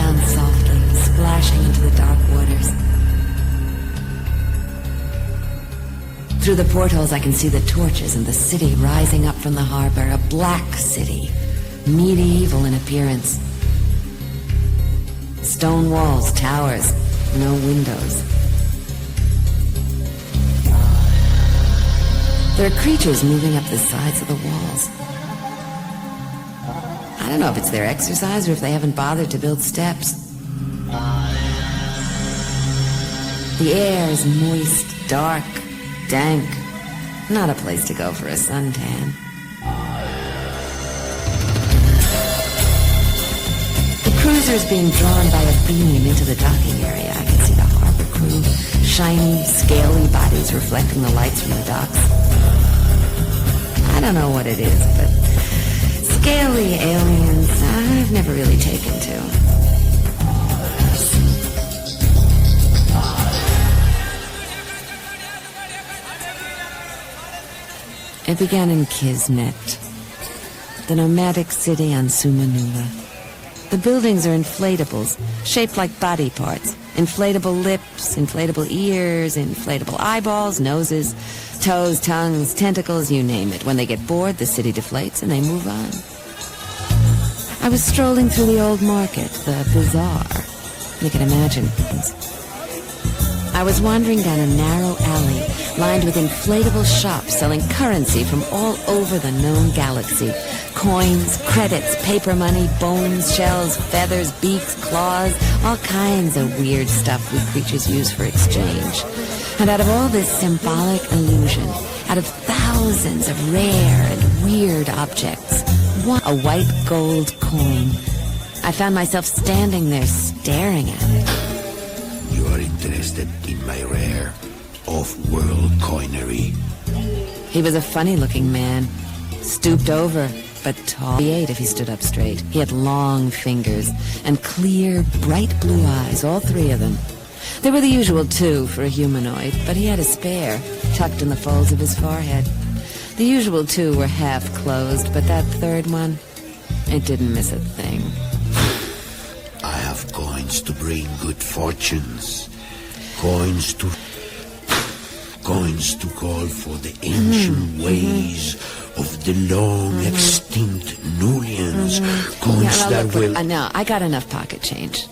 down softly, splashing into the dark waters. Through the portholes I can see the torches and the city rising up from the harbor, a black city, medieval in appearance. Stone walls, towers, no windows. There are creatures moving up the sides of the walls. I don't know if it's their exercise or if they haven't bothered to build steps. The air is moist, dark, dank. Not a place to go for a suntan. The cruiser is being drawn by a beam into the docking area. I can see the harbor crew, shiny, scaly bodies reflecting the lights from the docks. I don't know what it is, but scaly aliens I've never really taken to. It began in Kismet, the nomadic city on Sumanula. The buildings are inflatables, shaped like body parts. Inflatable lips, inflatable ears, inflatable eyeballs, noses, toes, tongues, tentacles, you name it. When they get bored, the city deflates and they move on. I was strolling through the old market, the bazaar. You can imagine. I was wandering down a narrow alley lined with inflatable shops selling currency from all over the known galaxy. Coins, credits, paper money, bones, shells, feathers, beaks, claws, all kinds of weird stuff we creatures use for exchange. And out of all this symbolic illusion, out of thousands of rare and weird objects, a white gold coin. I found myself standing there staring at it. You are interested in my rare, off-world coinery. He was a funny-looking man, stooped over, but tall. He ate if he stood up straight. He had long fingers and clear, bright blue eyes, all three of them. They were the usual two for a humanoid, but he had a spare, tucked in the folds of his forehead. The usual two were half closed, but that third one, it didn't miss a thing. I have coins to bring good fortunes. Coins to call for the ancient ways of the long extinct Nulians. Coins that will... No, I got enough pocket change.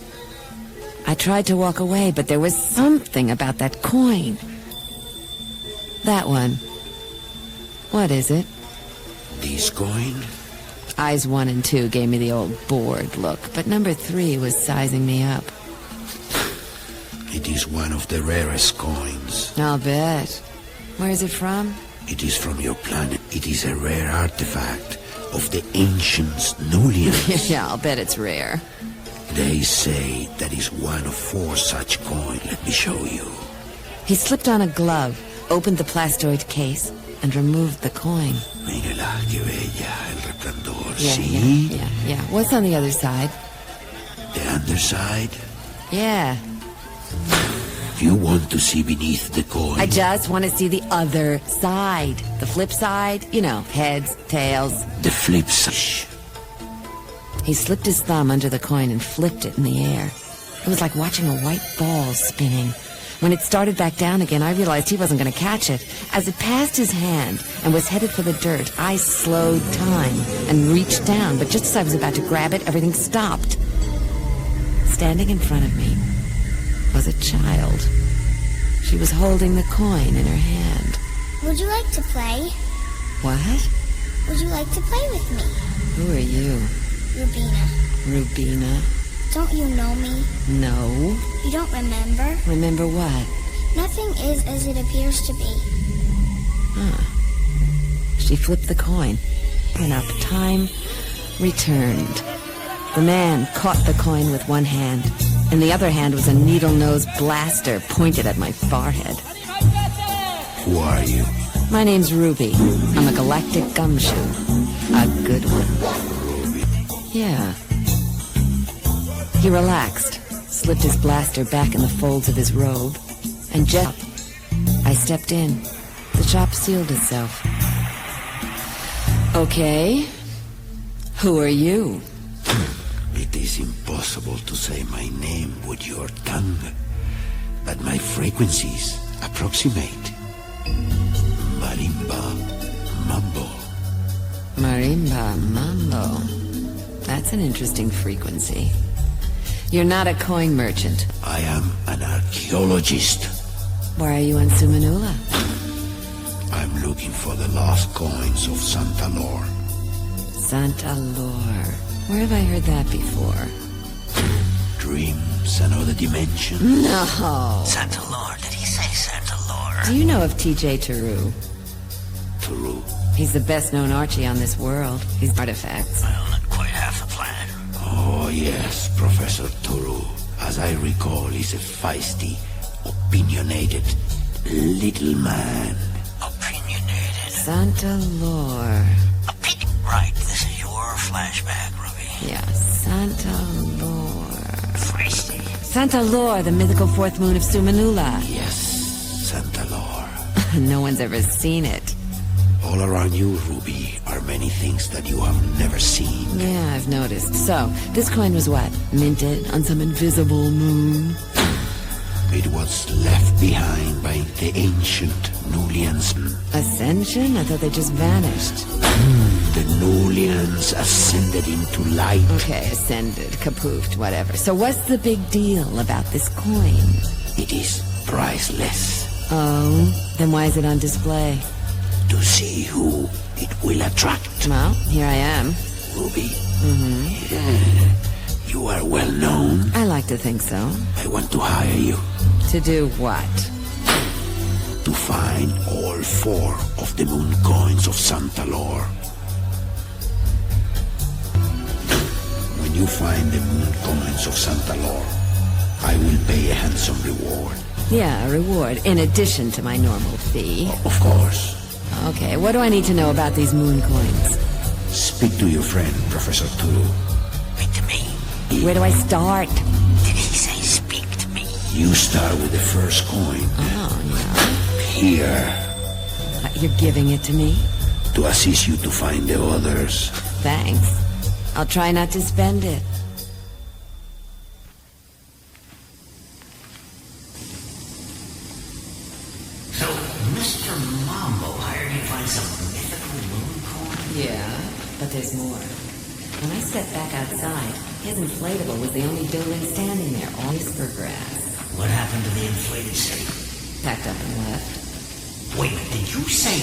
I tried to walk away, but there was something about that coin. That one. What is it? This coin? Eyes 1 and 2 gave me the old bored look, but number 3 was sizing me up. It is one of the rarest coins. I'll bet. Where is it from? It is from your planet. It is a rare artifact of the ancient Nulians. Yeah, I'll bet it's rare. They say that is one of 4 such coins. Let me show you. He slipped on a glove, opened the plastoid case, and removed the coin. Mírala, qué bella, el resplandor. Yeah, See? yeah. What's on the other side? The underside? Yeah. You want to see beneath the coin? I just want to see the other side. The flip side, you know, heads, tails. The flip side. He slipped his thumb under the coin and flipped it in the air. It was like watching a white ball spinning. When it started back down again, I realized he wasn't going to catch it. As it passed his hand and was headed for the dirt, I slowed time and reached down, but just as I was about to grab it, everything stopped. Standing in front of me was a child. She was holding the coin in her hand. Would you like to play? What? Would you like to play with me? Who are you? Rubina. Rubina? Don't you know me? No. You don't remember? Remember what? Nothing is as it appears to be. Huh. She flipped the coin. And up time returned. The man caught the coin with one hand. In the other hand was a needle-nosed blaster pointed at my forehead. Who are you? My name's Ruby. I'm a galactic gumshoe. A good one. Ruby. Yeah. He relaxed, slipped his blaster back in the folds of his robe, and I stepped in. The shop sealed itself. Okay. Who are you? It is impossible to say my name with your tongue, but my frequencies approximate. Marimba Mambo. Marimba Mambo. That's an interesting frequency. You're not a coin merchant. I am an archaeologist. Why are you on Sumanula? I'm looking for the lost coins of Santa Lore. Santa Lore. Where have I heard that before? Dreams and other dimensions. No. Santa Lore. Did he say Santa Lore? Do you know of TJ TaRoo? TaRoo. He's the best-known Archie on this world. He's artifacts. Well, not quite half the plan. Oh, yes, Professor TaRoo. As I recall, he's a feisty, opinionated little man. Opinionated. Santa Lore. Right, this is your flashback, Ruby. Yeah, Santa Lore. Feisty. Santa Lore, the mythical fourth moon of Sumanula. Yes, Santa Lore. No one's ever seen it. All around you, Ruby, are many things that you have never seen. Yeah, I've noticed. So, this coin was what? Minted on some invisible moon? It was left behind by the ancient Nulians. Ascension? I thought they just vanished. The Nulians ascended into light. Okay, ascended, kapoofed, whatever. So what's the big deal about this coin? It is priceless. Oh, then why is it on display? To see who it will attract. Well, here I am. Ruby. Yeah. You are well known. I like to think so. I want to hire you. To do what? To find all 4 of the moon coins of Santa Lore. When you find the moon coins of Santa Lore, I will pay a handsome reward. Yeah, a reward, in addition to my normal fee. Of course. Okay, what do I need to know about these moon coins? Speak to your friend, Professor TaRoo. Speak to me. Where do I start? Did he say speak to me? You start with the first coin. Oh, Here. yeah. You're giving it to me? To assist you to find the others. Thanks. I'll try not to spend it. So, Mr. Mambo hired you to find some mythical moon coin? Yeah, but there's more. When I stepped back outside, his inflatable was the only building standing there, all whisper grass. What happened to the inflated city? Packed up and left. Wait, did you say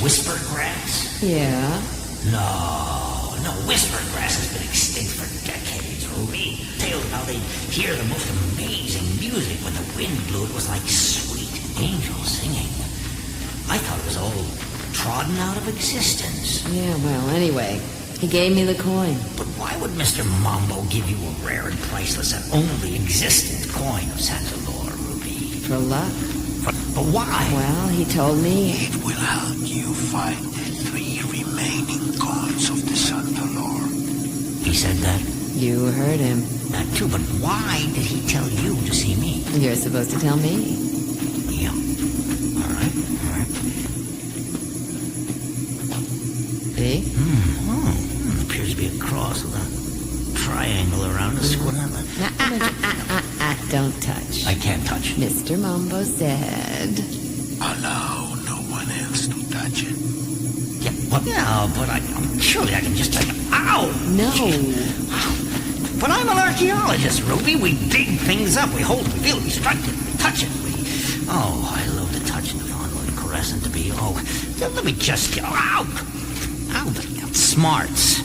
whisper grass? Yeah. No, whisper grass has been extinct for decades, Ruby. Tales of how they hear the most amazing music when the wind blew. It was like sweet angels singing. I thought it was all trodden out of existence. Yeah, well, anyway, he gave me the coin. But why would Mr. Mambo give you a rare and priceless and only existent coin of Santa Lore, Ruby? For luck. But why? Well, he told me. It will help you find the 3 remaining coins of the Santa Lore. He said that? You heard him. That too, but why did he tell you to see me? You're supposed to tell me. Yeah. All right. See? Appears to be a cross with a triangle around a square. Don't touch. I can't touch. Mr. Mambo said. Allow no one else to touch it. Yeah, but I'm surely I can just like, ow! No. But I'm an archaeologist, Ruby. We dig things up. We hold, we feel, we strike it, we touch it. I love to touch and fondle and caress and to be, let me just get, ow! Smarts.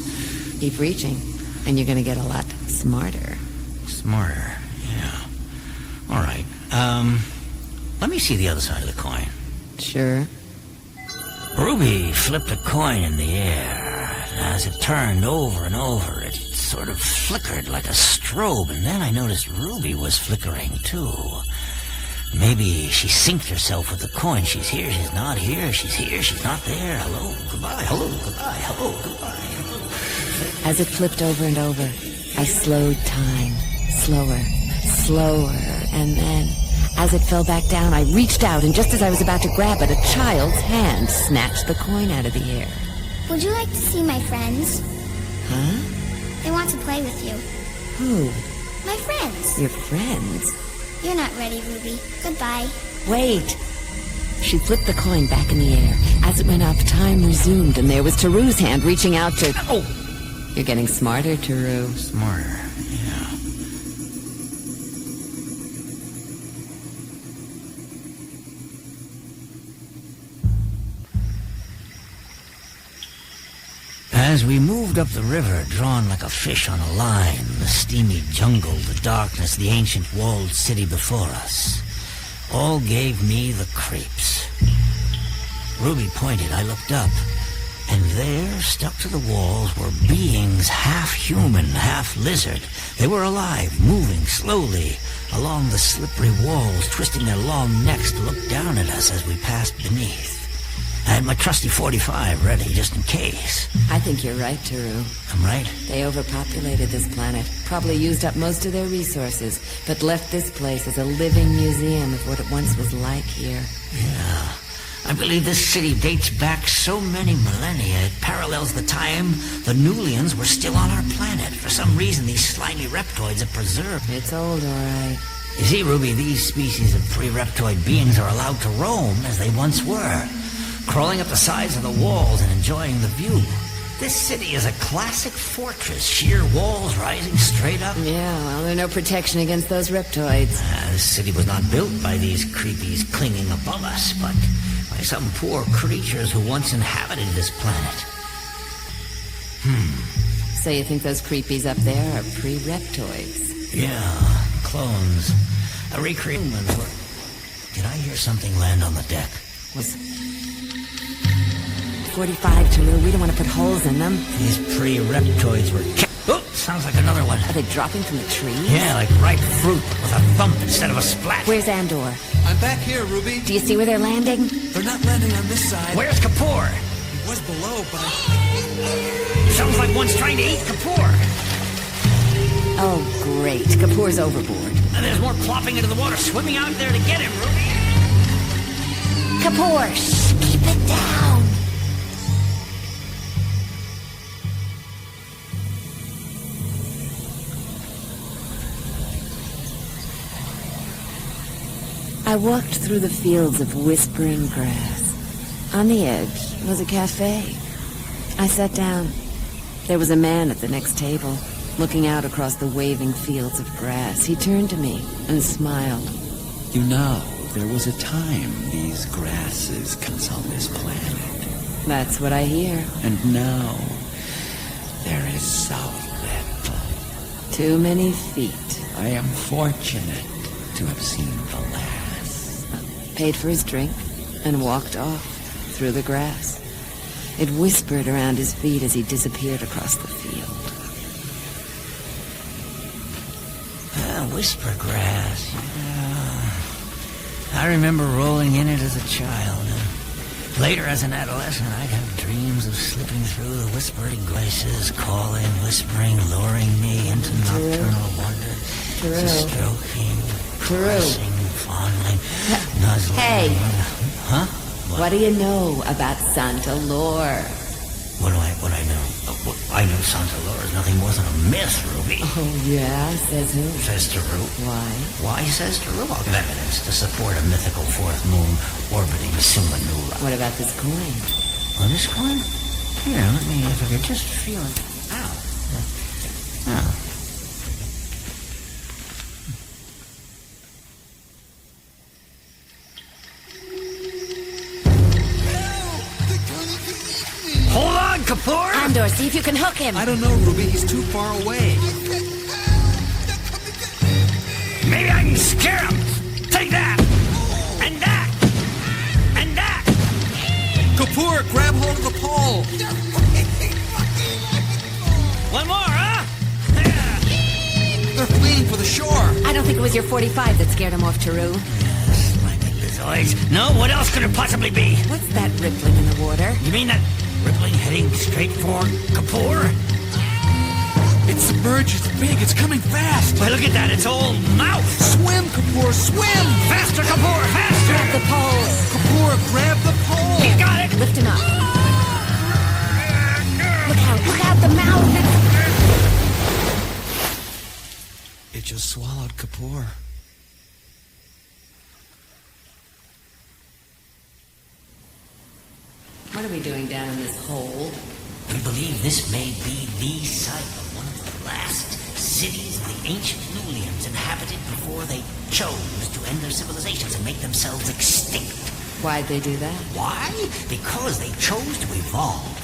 Keep reaching, and you're gonna get a lot smarter. Smarter, yeah. All right. Let me see the other side of the coin. Sure. Ruby flipped a coin in the air. As it turned over and over, it sort of flickered like a strobe, and then I noticed Ruby was flickering too. Maybe she synced herself with the coin. She's here, she's not here, she's here, she's not there. Hello, goodbye, hello, goodbye, hello, goodbye, hello. As it flipped over and over, I slowed time. Slower, and then, as it fell back down, I reached out, and just as I was about to grab it, a child's hand snatched the coin out of the air. Would you like to see my friends? Huh? They want to play with you. Who? My friends. Your friends? You're not ready, Ruby. Goodbye. Wait! She flipped the coin back in the air. As it went up, time resumed, and there was TaRoo's hand reaching out to... Oh! You're getting smarter, TaRoo. Smarter, yeah. As we moved up the river, drawn like a fish on a line, the steamy jungle, the darkness, the ancient walled city before us, all gave me the creeps. Ruby pointed, I looked up, and there, stuck to the walls, were beings half human, half lizard. They were alive, moving slowly along the slippery walls, twisting their long necks to look down at us as we passed beneath. I had my trusty 45 ready, just in case. I think you're right, TaRoo. I'm right? They overpopulated this planet, probably used up most of their resources, but left this place as a living museum of what it once was like here. Yeah. I believe this city dates back so many millennia, it parallels the time the Nulians were still on our planet. For some reason, these slimy reptoids have preserved. It's old, all right. You see, Ruby, these species of pre-reptoid beings are allowed to roam as they once were, crawling up the sides of the walls and enjoying the view. This city is a classic fortress, sheer walls rising straight up. Yeah, well, there's no protection against those reptoids. This city was not built by these creepies clinging above us, but by some poor creatures who once inhabited this planet. So you think those creepies up there are pre-reptoids? Yeah, clones. A recreation. Did I hear something land on the deck? Was 45, TaRoo. We don't want to put holes in them. These pre-reptoids were... Oh, sounds like another one. Are they dropping from the trees? Yeah, like ripe fruit with a thump instead of a splat. Where's Andor? I'm back here, Ruby. Do you see where they're landing? They're not landing on this side. Where's Kapoor? He was below, but Sounds like one's trying to eat Kapoor. Oh, great. Kapoor's overboard. And there's more plopping into the water, swimming out there to get him, Ruby. Kapoor, shh, keep it down. I walked through the fields of whispering grass. On the edge was a cafe. I sat down. There was a man at the next table, looking out across the waving fields of grass. He turned to me and smiled. You know, there was a time these grasses comes on this planet. That's what I hear. And now, there is so little. Too many feet. I am fortunate to have seen the last. Paid for his drink and walked off through the grass. It whispered around his feet as he disappeared across the field. Whisper grass, yeah. I remember rolling in it as a child. Later, as an adolescent, I'd have dreams of slipping through the whispering voices, calling, whispering, luring me into nocturnal wonder. Stroking, caressing, fondling, nuzzling. Hey! Huh? What do you know about Santa lore? What do I know? I know Santa lore is nothing more than a myth, Ruby. Oh, yeah? Says who? Says TaRoo. Why? Why, says TaRoo? I'll give evidence to support a mythical fourth moon orbiting Suma Nula. What about this coin? Oh, this coin? Here, let me, if I could just feel it. Ow. Oh. Hold on, Kapoor! Andor, see if you can hook him. I don't know, Ruby. He's too far away. Maybe I can scare him! Take that! And that! And that! Kapoor, grab hold of the pole. One more, huh? They're fleeing for the shore. I don't think it was your 45 that scared him off, TaRoo. Slimy lizards. No, what else could it possibly be? What's that rippling in the water? You mean that rippling heading straight for Kapoor? It's submerged. It's big. It's coming fast. Why, look at that. It's all mouth. Swim, Kapoor, swim. Faster, Kapoor, faster! Grab the pole. Kapoor, grab the pole. He's got it! Lift him up. Look out, the mouth. Kapoor. What are we doing down in this hole? We believe this may be the site of one of the last cities of the ancient Nulians inhabited before they chose to end their civilizations and make themselves extinct. Why'd they do that? Why? Because they chose to evolve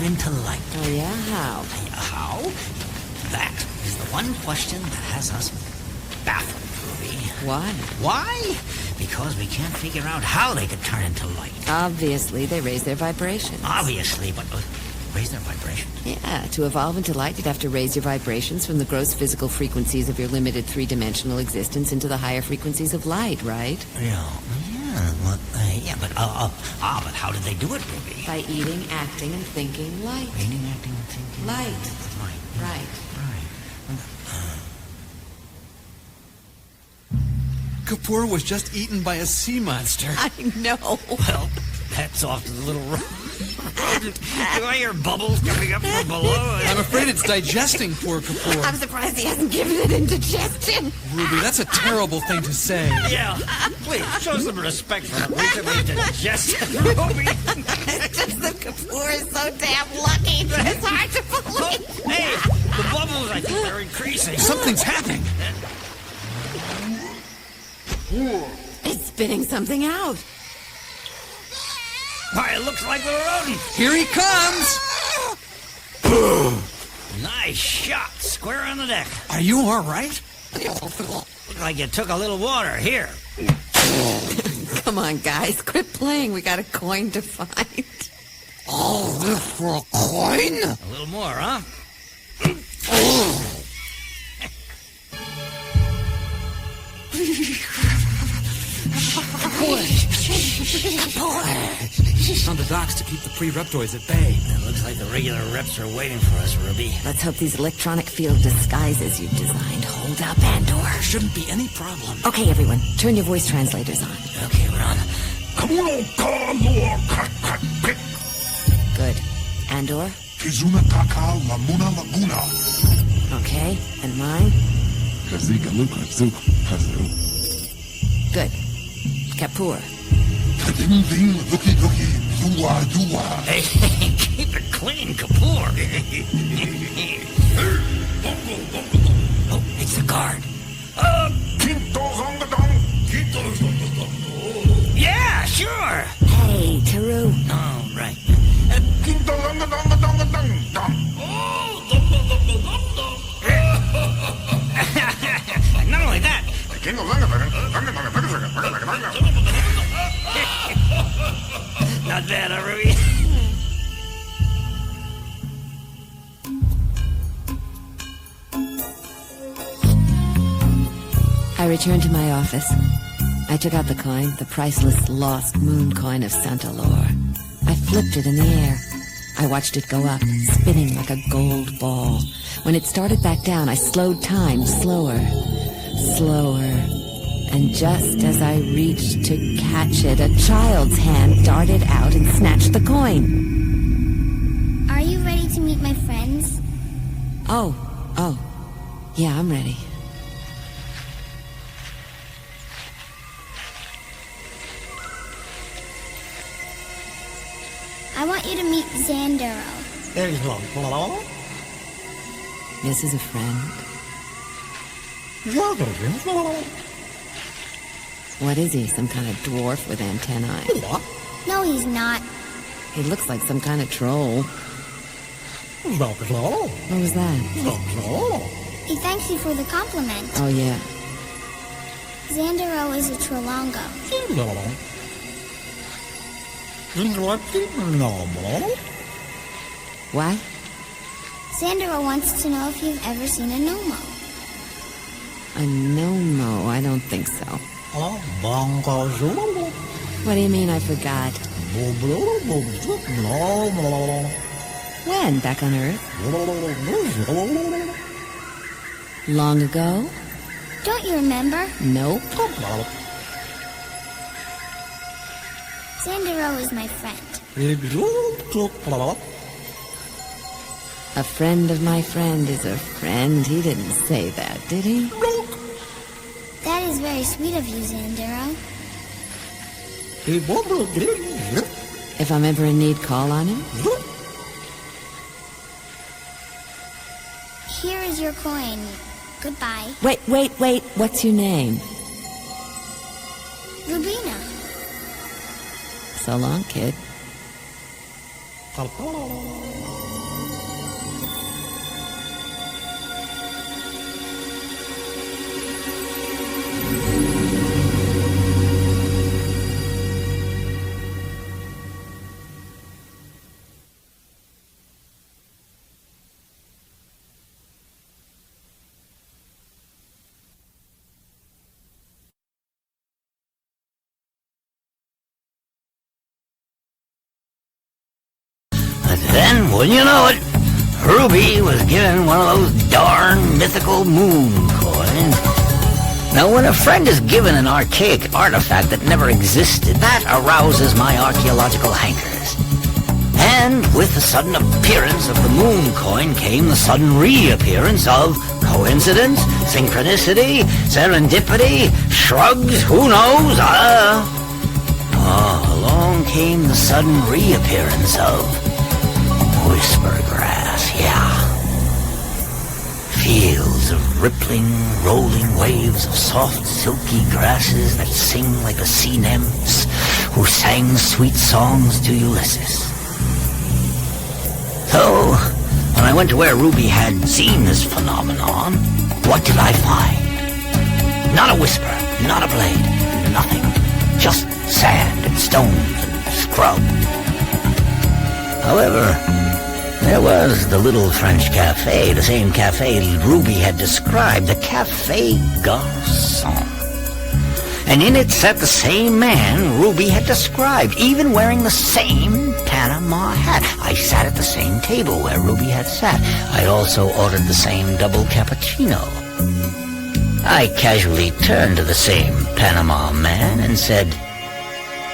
into light. Oh, yeah? How? How? That is the one question that has us baffled, Ruby. Why? Why? Because we can't figure out how they could turn into light. Obviously, they raise their vibrations. Obviously, but raise their vibrations. Yeah, to evolve into light, you'd have to raise your vibrations from the gross physical frequencies of your limited three-dimensional existence into the higher frequencies of light, right? But how did they do it, Ruby? By eating, acting, and thinking light. Eating, acting, and thinking Light. Right. Kapoor was just eaten by a sea monster. I know. Well, that's off to the little rodent. Do I hear bubbles coming up from below? I'm afraid it's digesting poor Kapoor. I'm surprised he hasn't given it indigestion. Ruby, that's a terrible thing to say. Yeah, please, show some respect for the recently digested Ruby. It's just that Kapoor is so damn lucky that it's hard to believe. Hey, the bubbles, I think, are increasing. Something's happening. It's spitting something out. Why, it looks like the rodent. Here he comes. Nice shot, square on the deck. Are you all right? Looked like you took a little water. Here. Come on, guys. Quit playing. We got a coin to find. All this for a coin? A little more, huh? On the docks to keep the pre-reptoids at bay. It looks like the regular reps are waiting for us, Ruby. Let's hope these electronic field disguises you've designed hold up, Andor. Shouldn't be any problem. Okay, everyone. Turn your voice translators on. Okay, we're on. Good. Andor? Okay. And mine? Good. Kapoor. Hey, keep it clean, Kapoor. Oh, it's the guard. Yeah, sure. Hey, TaRoo. Oh, right. Not only that. Not bad, huh, Ruby? I returned to my office. I took out the coin, the priceless lost moon coin of Santa Lore. I flipped it in the air. I watched it go up, spinning like a gold ball. When it started back down, I slowed time slower. And just as I reached to catch it, a child's hand darted out and snatched the coin. Are you ready to meet my friends? Oh. Yeah, I'm ready. I want you to meet Xandero. This is a friend. What is he, some kind of dwarf with antennae? No, he's not. He looks like some kind of troll. What was that? He thanks you for the compliment. Oh, yeah. Xandero is a Trolongo. What? Xandero wants to know if you've ever seen a Nomo. A Nomo? I don't think so. What do you mean I forgot? When? Back on Earth? Long ago? Don't you remember? Nope. Xandero is my friend. A friend of my friend is a friend. He didn't say that, did he? very sweet of you, Zandero. If I'm ever in need, call on him. Here is your coin. Goodbye. Wait. What's your name? Rubina. So long, kid. Then, wouldn't you know it, Ruby was given one of those darn mythical moon coins. Now, when a friend is given an archaic artifact that never existed, that arouses my archaeological hankers. And with the sudden appearance of the moon coin came the sudden reappearance of coincidence, synchronicity, serendipity, shrugs, who knows, along came the sudden reappearance of whisper grass, yeah. Fields of rippling, rolling waves of soft, silky grasses that sing like the sea nymphs who sang sweet songs to Ulysses. So, when I went to where Ruby had seen this phenomenon, what did I find? Not a whisper, not a blade, nothing. Just sand and stones and scrub. However, there was the little French cafe, the same cafe Ruby had described, the Café Garçon. And in it sat the same man Ruby had described, even wearing the same Panama hat. I sat at the same table where Ruby had sat. I also ordered the same double cappuccino. I casually turned to the same Panama man and said,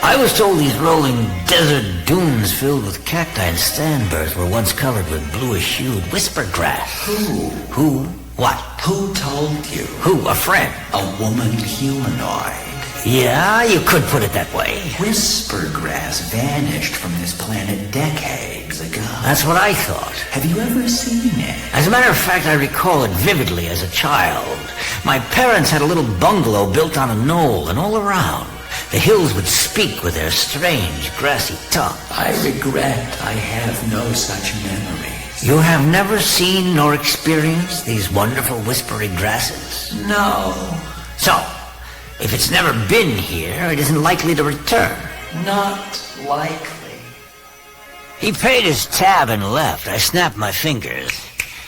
I was told these rolling desert dunes filled with cacti and sandburs were once covered with bluish-hued whisper grass. Who? What? Who told you? Who? A friend. A woman humanoid. Yeah, you could put it that way. Whisper grass vanished from this planet decades ago. That's what I thought. Have you ever seen it? As a matter of fact, I recall it vividly as a child. My parents had a little bungalow built on a knoll, and all around the hills would speak with their strange, grassy tongue. I regret I have no such memories. You have never seen nor experienced these wonderful whispery grasses? No. So, if it's never been here, it isn't likely to return. Not likely. He paid his tab and left. I snapped my fingers.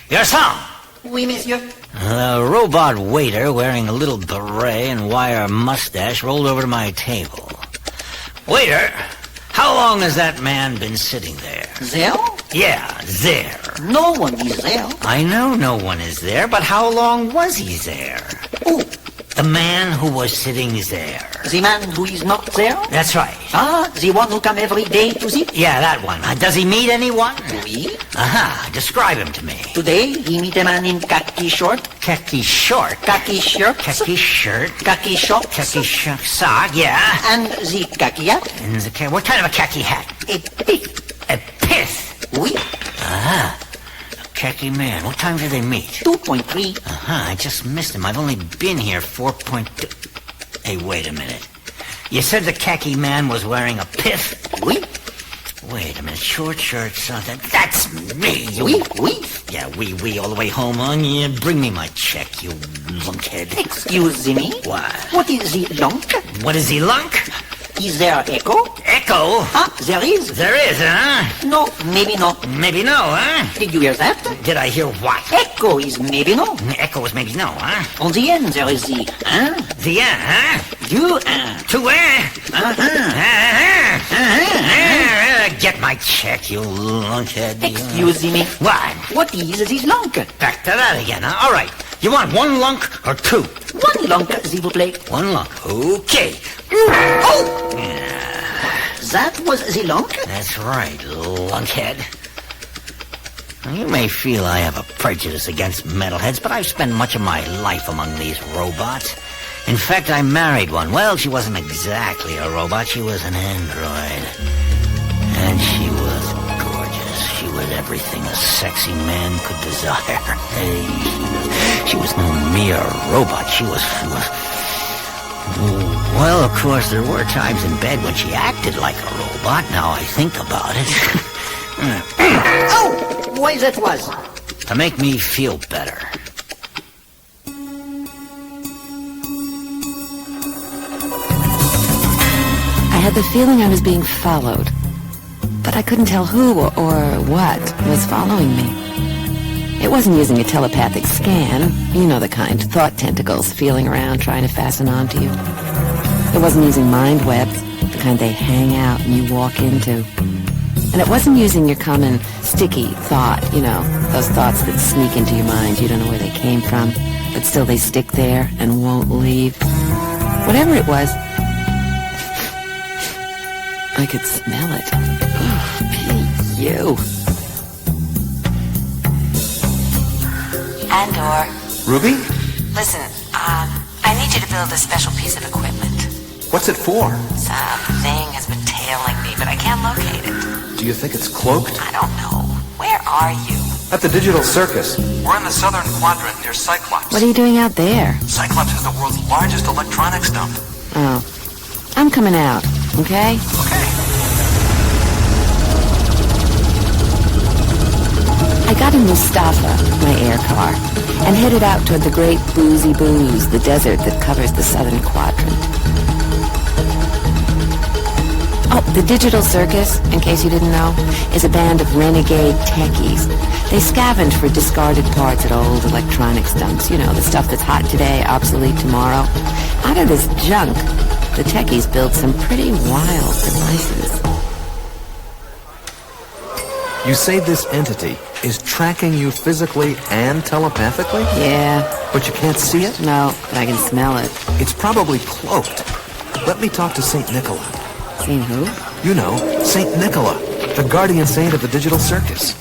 Your son! Oui, monsieur. The robot waiter, wearing a little beret and wire mustache, rolled over to my table. Waiter, how long has that man been sitting there? There? Yeah, there. No one is there. I know no one is there, but how long was he there? Who? The man who was sitting there. The man who is not there? That's right. Ah, the one who come every day to see? Yeah, that one. Does he meet anyone? Oui. Aha, describe him to me. Today, he meet a man in khaki short. Khaki short. Khaki shirt. Khaki shirt. Khaki shorts. Khaki sock, yeah. And the khaki hat. And what kind of a khaki hat? A pith. A pith. Oui. Aha. Khaki man. What time did they meet? 2.3. Uh-huh, I just missed him. I've only been here 4.2. Hey, wait a minute. You said the khaki man was wearing a pith? Oui. Wait a minute. Short shirt, something. That's me. Oui, oui. Yeah, we all the way home on you. Bring me my check, you lunkhead. Excuse me. What? What is the lunk? What is he, lunk? Is there echo? Echo? Ah, there is. There is, huh? No, maybe not. Maybe no, huh? Did you hear that? Did I hear what? Echo is maybe no. Echo is maybe no, huh? On the end there is the The huh? Du To where? Get my check, you lunkhead. Excuse me. What? What is this lunk? Back to that again, huh? All right. You want one lunk or two? One lunk, s'il vous plaît. One lunk. Okay. Oh! That was the lunk? That's right, lunkhead. Now, you may feel I have a prejudice against metalheads, but I've spent much of my life among these robots. In fact, I married one. Well, she wasn't exactly a robot. She was an android. And she was gorgeous. She was everything a sexy man could desire. Hey, she was no mere robot. She was... Well, of course, there were times in bed when she acted like a robot, now I think about it. Oh! Why that was? To make me feel better. I had the feeling I was being followed, but I couldn't tell who or what was following me. It wasn't using a telepathic scan, you know the kind, thought tentacles feeling around trying to fasten onto you. It wasn't using mind webs, the kind they hang out and you walk into. And it wasn't using your common sticky thought, you know, those thoughts that sneak into your mind, you don't know where they came from, but still they stick there and won't leave. Whatever it was, I could smell it. Hey, you. Andor. Ruby? Listen, I need you to build a special piece of equipment. What's it for? Something has been tailing me, but I can't locate it. Do you think it's cloaked? I don't know. Where are you? At the Digital Circus. We're in the southern quadrant near Cyclops. What are you doing out there? Cyclops is the world's largest electronics dump. Oh. I'm coming out, okay? Okay. I got in Mustafa, my air car, and headed out toward the great boozy booze, the desert that covers the southern quadrant. Oh, the Digital Circus, in case you didn't know, is a band of renegade techies. They scavenge for discarded parts at old electronics dumps. You know, the stuff that's hot today, obsolete tomorrow. Out of this junk, the techies build some pretty wild devices. You say this entity is tracking you physically and telepathically? Yeah. But you can't see it? No, but I can smell it. It's probably cloaked. Let me talk to St. Nicola. Seen who? You know, St. Nicola, the guardian saint of the Digital Circus.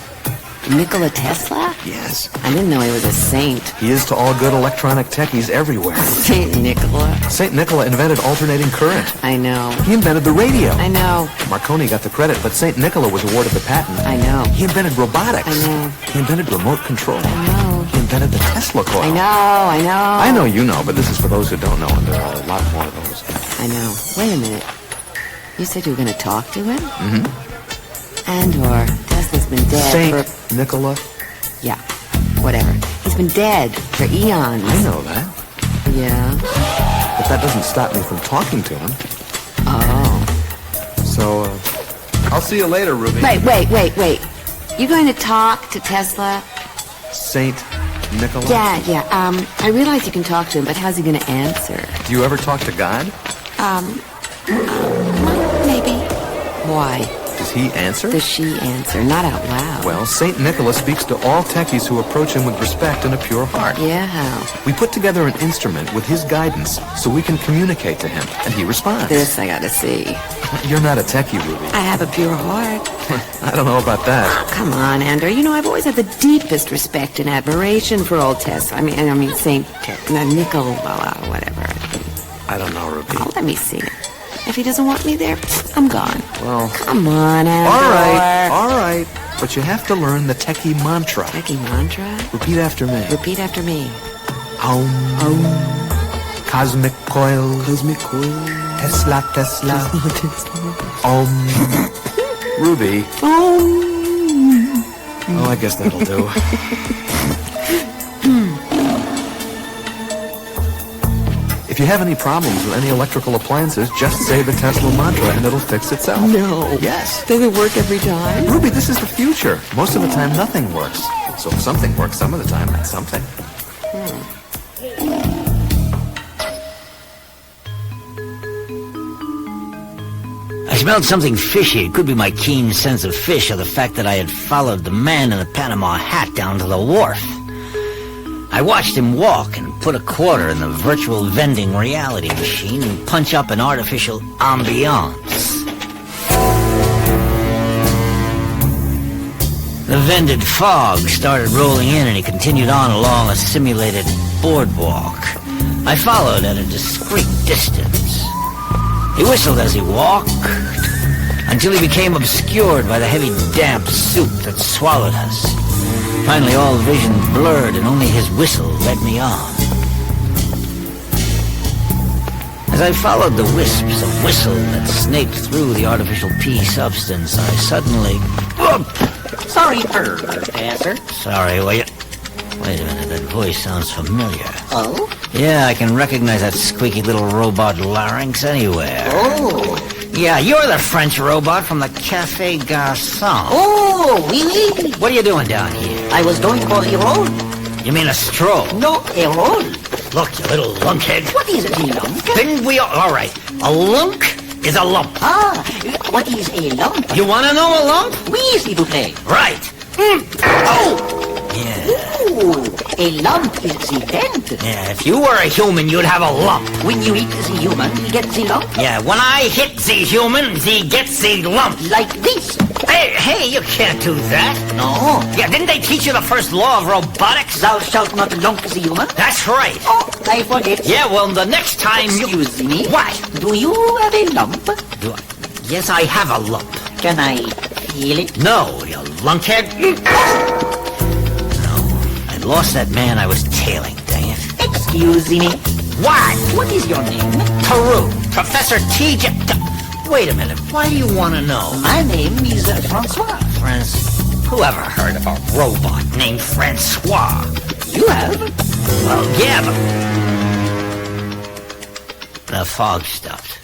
Nikola Tesla? Yes. I didn't know he was a saint. He is to all good electronic techies everywhere. Saint Nicola? St. Nicola invented alternating current. I know. He invented the radio. I know. Marconi got the credit, but St. Nicola was awarded the patent. I know. He invented robotics. I know. He invented remote control. I know. He invented the Tesla coil. I know. I know. I know you know, but this is for those who don't know, and there are a lot more of those. I know. Wait a minute. You said you were going to talk to him? Mm-hmm. Andor, Tesla's been dead St. Nicola? Yeah, whatever. He's been dead for eons. I know that. Yeah? But that doesn't stop me from talking to him. Oh. So, I'll see you later, Ruby. Wait. You going to talk to Tesla? St. Nicola? Yeah. I realize you can talk to him, but how's he going to answer? Do you ever talk to God? Maybe. Why? Does he answer? Does she answer? Not out loud. Well, St. Nicola speaks to all techies who approach him with respect and a pure heart. Yeah, how? We put together an instrument with his guidance so we can communicate to him, and he responds. This I gotta see. You're not a techie, Ruby. I have a pure heart. I don't know about that. Come on, Andor. You know, I've always had the deepest respect and admiration for old Tess. I mean, St. Nicola, whatever. I don't know, Ruby. Oh, let me see. If he doesn't want me there, I'm gone. Well... Come on, Andor. All right. But you have to learn the techie mantra. Techie mantra? Repeat after me. Repeat after me. Om. Cosmic coil. Cosmic coil. Tesla. Om. Ruby. Oh, I guess that'll do. If you have any problems with any electrical appliances, just say the Tesla mantra and it'll fix itself. No. Yes. Does it work every time? Ruby, this is the future. Most of the time, nothing works. So if something works some of the time, that's something. I smelled something fishy. It could be my keen sense of fish or the fact that I had followed the man in the Panama hat down to the wharf. I watched him walk and put a quarter in the virtual vending reality machine and punch up an artificial ambiance. The vended fog started rolling in and he continued on along a simulated boardwalk. I followed at a discreet distance. He whistled as he walked, until he became obscured by the heavy damp soup that swallowed us. Finally, all vision blurred and only his whistle led me on. As I followed the wisps of whistle that snaked through the artificial pea substance, I suddenly... Sorry, Professor. Sorry, wait a minute, that voice sounds familiar. Oh? Yeah, I can recognize that squeaky little robot larynx anywhere. Oh. Yeah, you're the French robot from the Café Garçon. Oh, oui, oui. What are you doing down here? I was going for a roll. You mean a stroll? No, a roll. Look, you little lunkhead. What is a lump? Didn't we all right. A lunk is a lump. Ah, what is a lump? You want to know a lump? Oui, s'il vous plaît. Right. Oh! Yeah. Ooh, a lump is the dent. Yeah, if you were a human, you'd have a lump. When you eat the human, you get the lump. Yeah, when I hit the human, he gets the lump. Like this. Hey, you can't do that. No. Yeah, didn't they teach you the first law of robotics? Thou shalt not lump the human. That's right. Oh, I forget. Yeah, well, the next time Excuse me. What? Do you have a lump? Do I? Yes, I have a lump. Can I feel it? No, you lunkhead. No, I lost that man I was tailing, dang it. Excuse me. What? What is your name? TaRoo, Professor TJ. Wait a minute, why do you want to know? My name is Francois. Whoever heard of a robot named Francois? You have? Well, yeah, but... The fog stopped.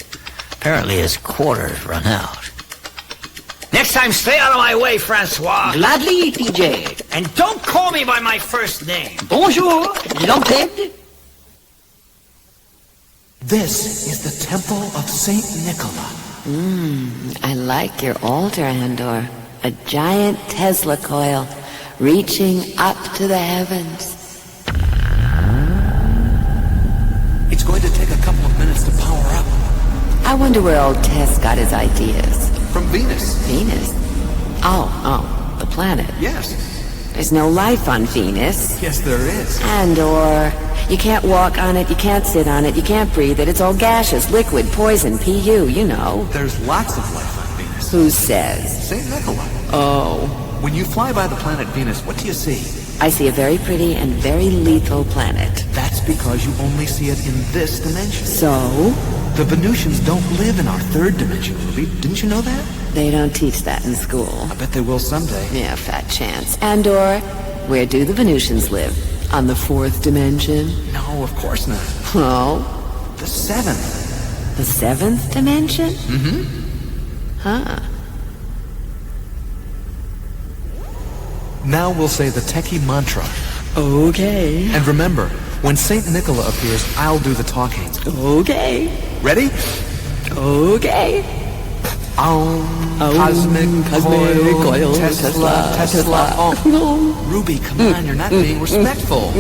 Apparently his quarters run out. Next time, stay out of my way, Francois. Gladly, TJ. And don't call me by my first name. Bonjour, lumphead. This is the Temple of Saint Nicola. I like your altar, Andor. A giant Tesla coil reaching up to the heavens. It's going to take a couple of minutes to power up. I wonder where old Tess got his ideas. From Venus. Venus? Oh, the planet. Yes. There's no life on Venus. Yes, there is. Andor. You can't walk on it, you can't sit on it, you can't breathe it. It's all gaseous, liquid, poison, PU, you know. There's lots of life on Venus. Who says? Saint Nicola. Oh. When you fly by the planet Venus, what do you see? I see a very pretty and very lethal planet. That's because you only see it in this dimension. So? The Venusians don't live in our third dimension, Ruby. Didn't you know that? They don't teach that in school. I bet they will someday. Yeah, fat chance. Andor, where do the Venusians live? On the fourth dimension? No, of course not. Oh? The seventh. The seventh dimension? Huh. Now we'll say the techie mantra. Okay. And remember, when Saint Nicola appears, I'll do the talking. Okay. Ready? Okay. Cosmic coil, Tesla. Oh, Ruby, come on, you're not being respectful.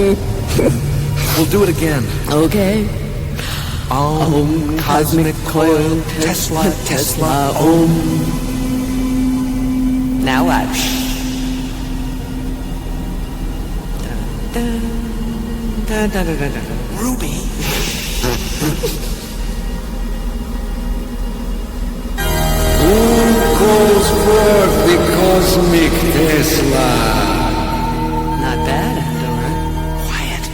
We'll do it again. Okay. Cosmic coil, Tesla, Now what? Ruby. Goes forth the cosmic Tesla. Not bad, Andor. Quiet.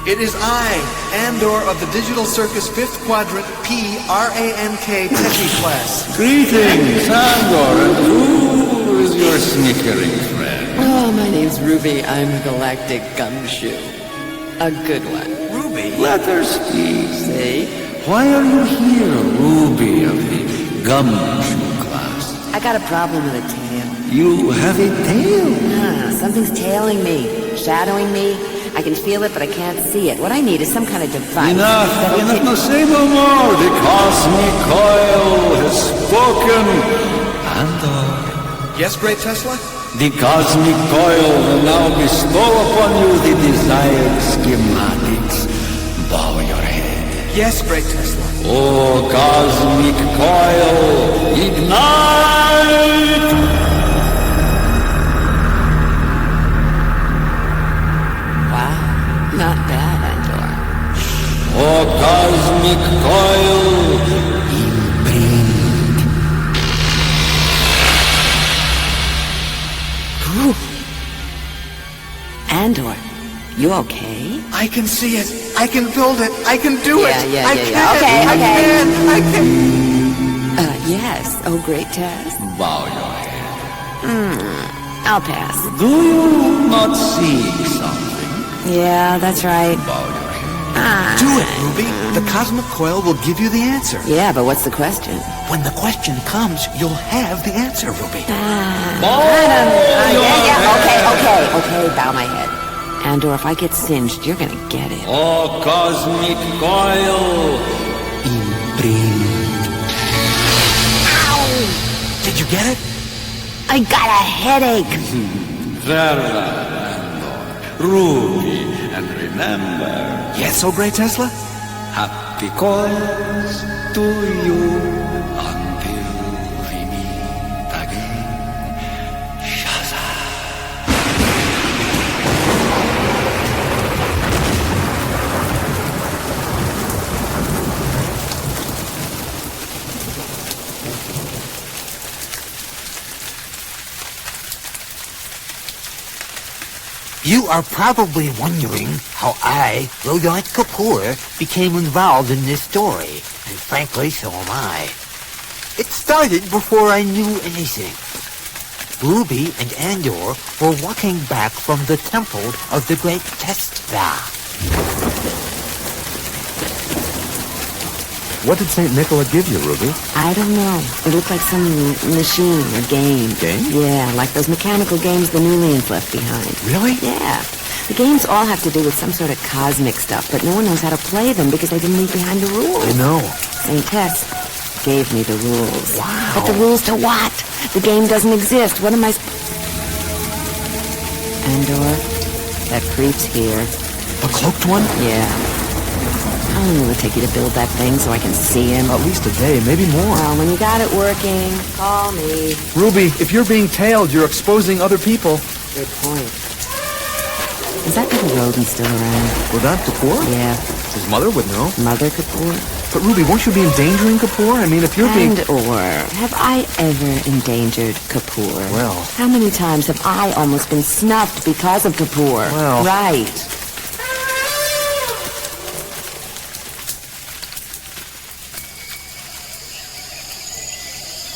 It is I, Andor of the Digital Circus 5th Quadrant PRANK Techie Class. Greetings, Andor, and who is your snickering friend? Oh, my name's Ruby. I'm a galactic gumshoe. A good one. Ruby? Let her speak. See? Why are you here, Ruby of the gumshoe class? I got a problem with a tail. You have a tail? Something's tailing me, shadowing me. I can feel it, but I can't see it. What I need is some kind of device. Enough, no, say no more. The cosmic coil has spoken. Andor. Yes, great Tesla? The cosmic coil will now bestow upon you the desired schematics. Bow your head. Yes, great Tesla. Oh, cosmic coil, ignite! Wow, not bad, Andor. Andor, you okay? I can see it. I can build it. I can do it. Yeah. I can. Okay. I can. Yes. Oh, great test. Bow your head. I'll pass. Do you not see something? Yeah, that's right. Bow your head. Do it, Ruby. The cosmic coil will give you the answer. Yeah, but what's the question? When the question comes, you'll have the answer, Ruby. Okay, bow my head. Andor, if I get singed, you're gonna get it. Oh, cosmic coil. Did you get it? I got a headache. Verla, Andor, Rudy, and remember, Yes, oh great Tesla? happy coils to you until we meet again. Shaza. You are probably wondering how I, Rodant Kapoor, became involved in this story, and frankly, so am I. It started before I knew anything. Ruby and Andor were walking back from the temple of the great Testa. What did St. Nicola give you, Ruby? I don't know. It looked like some machine or game. Game? Yeah, like those mechanical games the Newlians left behind. Really? Yeah. The games all have to do with some sort of cosmic stuff, but no one knows how to play them because they didn't leave behind the rules. I know. St. Tess gave me the rules. Wow. But the rules to what? The game doesn't exist. What am I... Andor, that creep's here. The cloaked one? Yeah. How long will it take you to build that thing so I can see him? At least a day, maybe more. Well, when you got it working, call me. Ruby, if you're being tailed, you're exposing other people. Good point. Is that little rodent still around? Rodant Kapoor? Yeah. His mother would know. Mother Kapoor? But Ruby, won't you be endangering Kapoor? I mean, if you're being... Have I ever endangered Kapoor? Well. How many times have I almost been snuffed because of Kapoor? Well. Right.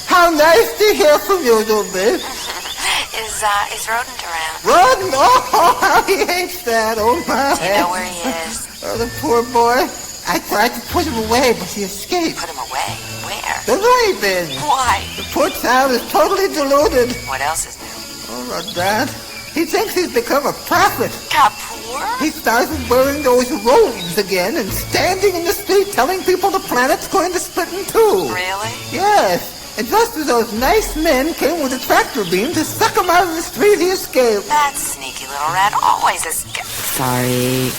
How nice to hear from you, Ruby. Is Rodent around? Rodent? Oh, how he hates that. Oh, my. Do you know where he is? Oh, the poor boy. I tried to put him away, but he escaped. Put him away? Where? The ravens. Why? The poor child is totally deluded. What else is new? Oh, my God. He thinks he's become a prophet. Kapoor? He started wearing those robes again and standing in the street telling people the planet's going to split in two. Really? Yes. And just as those nice men came with a tractor beam to suck him out of the street, he escaped. That sneaky little rat always escapes. Sorry.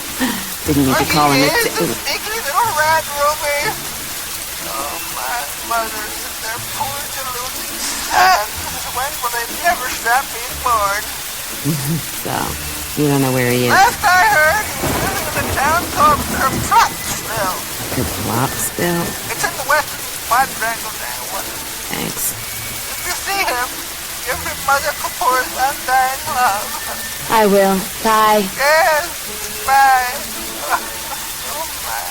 Didn't mean to call him He is a sneaky little rat, Ruby. Oh, my mothers and their poor deluded sons. When will they never stop being born? So, you don't know where he is. Last I heard, he's living in a town called Kerplopsville. Kerplopsville? It's in the western quadrangle there. Thanks. If you see him, give him Mother Kapoor's undying love. I will. Bye. Yes, bye. Oh, my.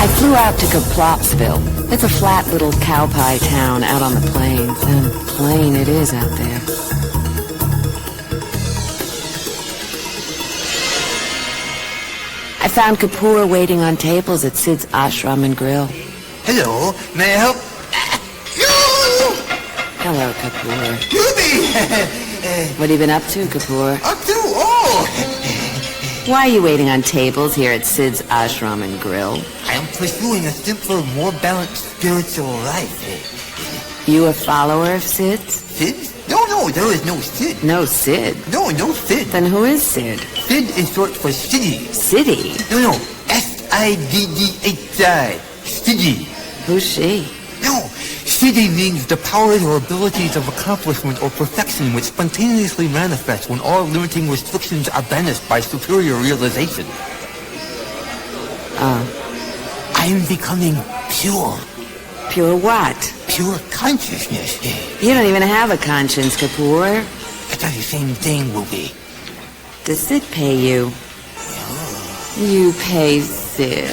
I flew out to Kerplopsville. It's a flat little cowpie town out on the plains. And plain it is out there. I found Kapoor waiting on tables at Sid's ashram and grill. Hello, may I help? Hello, Kapoor. Ruby! What have you been up to, Kapoor? Up to? Oh! Why are you waiting on tables here at Sid's ashram and grill? I am pursuing a simpler, more balanced spiritual life. You a follower of Sid's? Sid? No, there is no Sid. No Sid. No Sid. Then who is Sid? Sid is short for City. City? No, S-I-D-D-H-I. City. Who's she? No, City means the powers or abilities of accomplishment or perfection which spontaneously manifest when all limiting restrictions are banished by superior realization. I am becoming pure. Pure what? pure consciousness. You don't even have a conscience, Kapoor. It's not the same thing, Ruby. Does Sid pay you? You pay Sid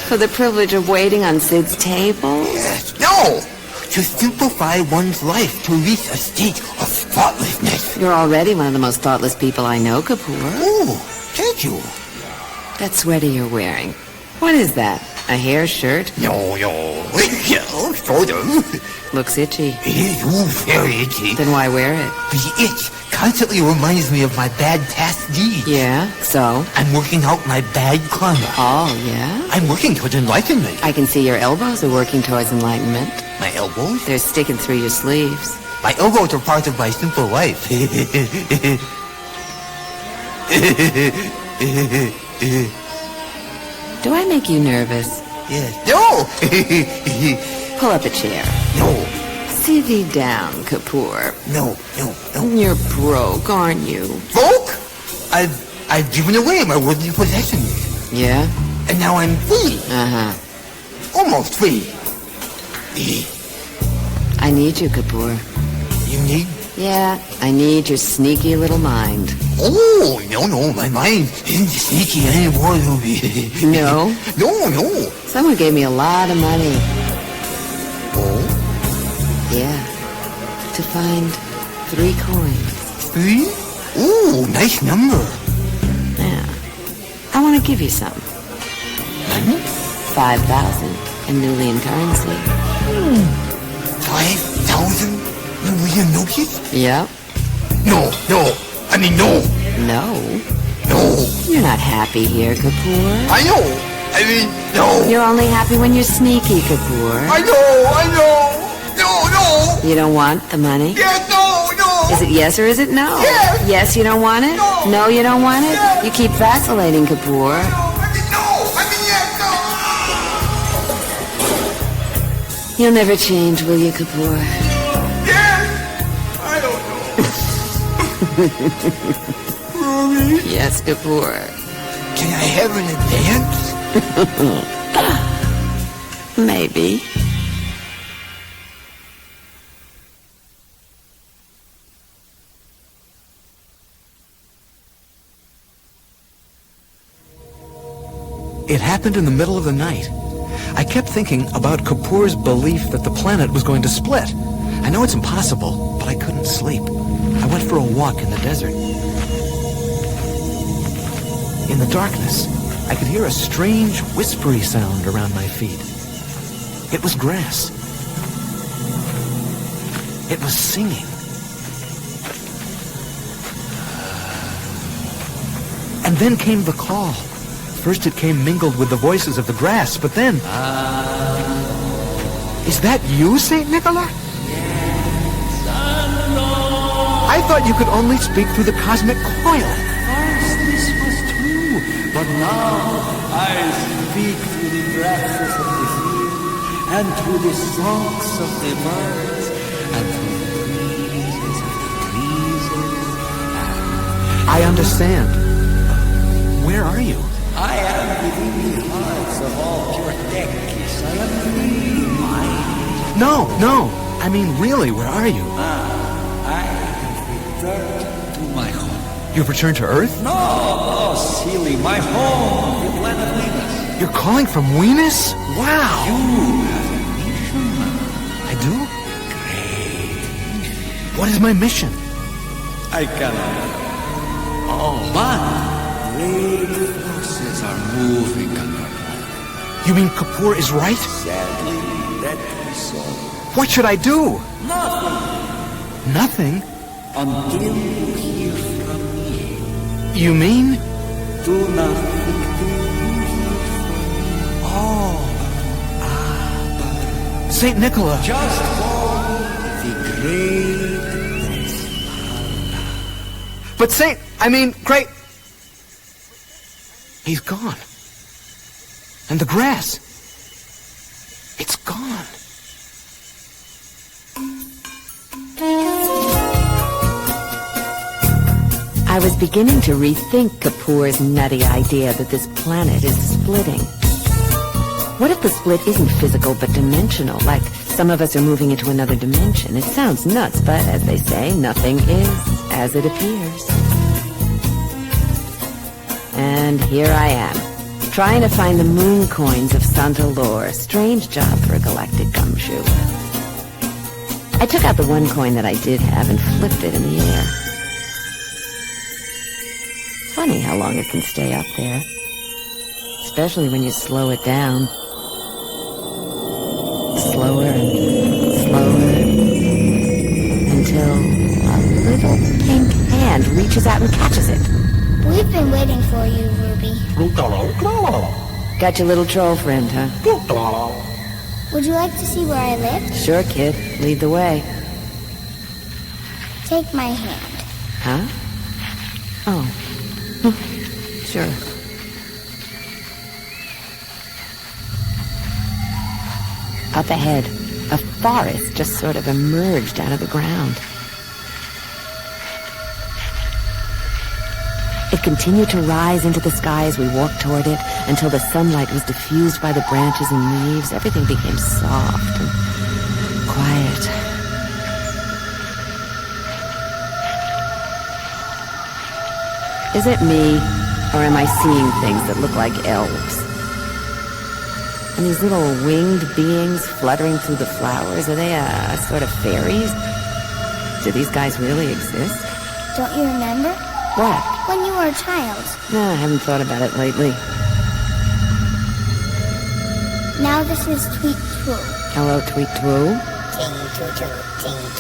for the privilege of waiting on Sid's table? Yes. No! To simplify one's life to reach a state of thoughtlessness. You're already one of the most thoughtless people I know, Kapoor. Oh, thank you. That sweater you're wearing, what is that? A hair shirt? No. Yeah, sort of. Looks itchy. It is very itchy. Then why wear it? The itch constantly reminds me of my bad past deeds. Yeah, so? I'm working out my bad karma. Oh, yeah? I'm working towards enlightenment. I can see your elbows are working towards enlightenment. My elbows? They're sticking through your sleeves. My elbows are part of my simple life. Do I make you nervous? Yes. No! Pull up a chair. No. Civvy down, Kapoor. No. You're broke, aren't you? Broke? I've given away my worldly possessions. Yeah? And now I'm free. Uh-huh. Almost free. I need you, Kapoor. You need? Yeah, I need your sneaky little mind. Oh, no, my mind isn't sneaky anymore, Ruby. No? No. Someone gave me a lot of money. Oh? Yeah. To find 3 coins. 3? Ooh, nice number. Yeah. I want to give you some. Money? 5,000 in Nulian currency. 5,000 Nulian nokies? Yep. No. I mean, no. No? No. You're not happy here, Kapoor. I know. I mean, no. You're only happy when you're sneaky, Kapoor. I know. No. You don't want the money? Yes, no. Is it yes or is it no? Yes. Yes, you don't want it? No. You don't want it? Yes. You keep vacillating, Kapoor. I mean, yes, no. You'll never change, will you, Kapoor? Yes. I don't know. Ruby? Yes, Kapoor. Can I have an advance? Maybe. It happened in the middle of the night. I kept thinking about Kapoor's belief that the planet was going to split. I know it's impossible, but I couldn't sleep. I went for a walk in the desert. In the darkness, I could hear a strange, whispery sound around my feet. It was grass. It was singing. And then came the call. First it came mingled with the voices of the grass, but then... Is that you, St. Nicola? Yes, I thought you could only speak through the cosmic coil. first this was true, but now I speak through the grasses of the field, and through the songs of the birds, and through the breezes of the breezes. I understand. Where are you? I am within the hearts of all pure techies. I am within the mind. No. I mean, really, where are you? I have returned to my home. You've returned to Earth? No, silly, my home, the planet Venus. You're calling from Venus? Wow. You have a mission. I do? Great. What is my mission? I cannot. Oh, but great forces are moving under planet. You mean Kapoor is right? Sadly, that is so. What should I do? Nothing Nothing? until you hear from me. You mean? Do not think till you hear from me. Oh. St. Nicola. Just for the great But great. He's gone. And the grass. It's gone. I was beginning to rethink Kapoor's nutty idea that this planet is splitting. What if the split isn't physical but dimensional, like Some of us are moving into another dimension. It sounds nuts, but as they say, nothing is as it appears. And here I am, trying to find the moon coins of Santa Lore. Strange job for a galactic gumshoe. I took out the one coin that I did have and flipped it in the air. Funny how long it can stay up there. Especially when you slow it down. Slower and slower. Until a little pink hand reaches out and catches it. We've been waiting for you, Ruby. Got your little troll friend, huh? Would you like to see where I live? Sure, kid. Lead the way. Take my hand. Huh? Oh. Sure. Up ahead, a forest just sort of emerged out of the ground. It continued to rise into the sky as we walked toward it until the sunlight was diffused by the branches and leaves. Everything became soft and quiet. Is it me, or am I seeing things that look like elves? And these little winged beings fluttering through the flowers, are they sort of fairies? Do these guys really exist? Don't you remember? What? When you were a child. No, I haven't thought about it lately. Now this is Tweet Twoo. Hello, Tweet Twoo. Ting-too-too,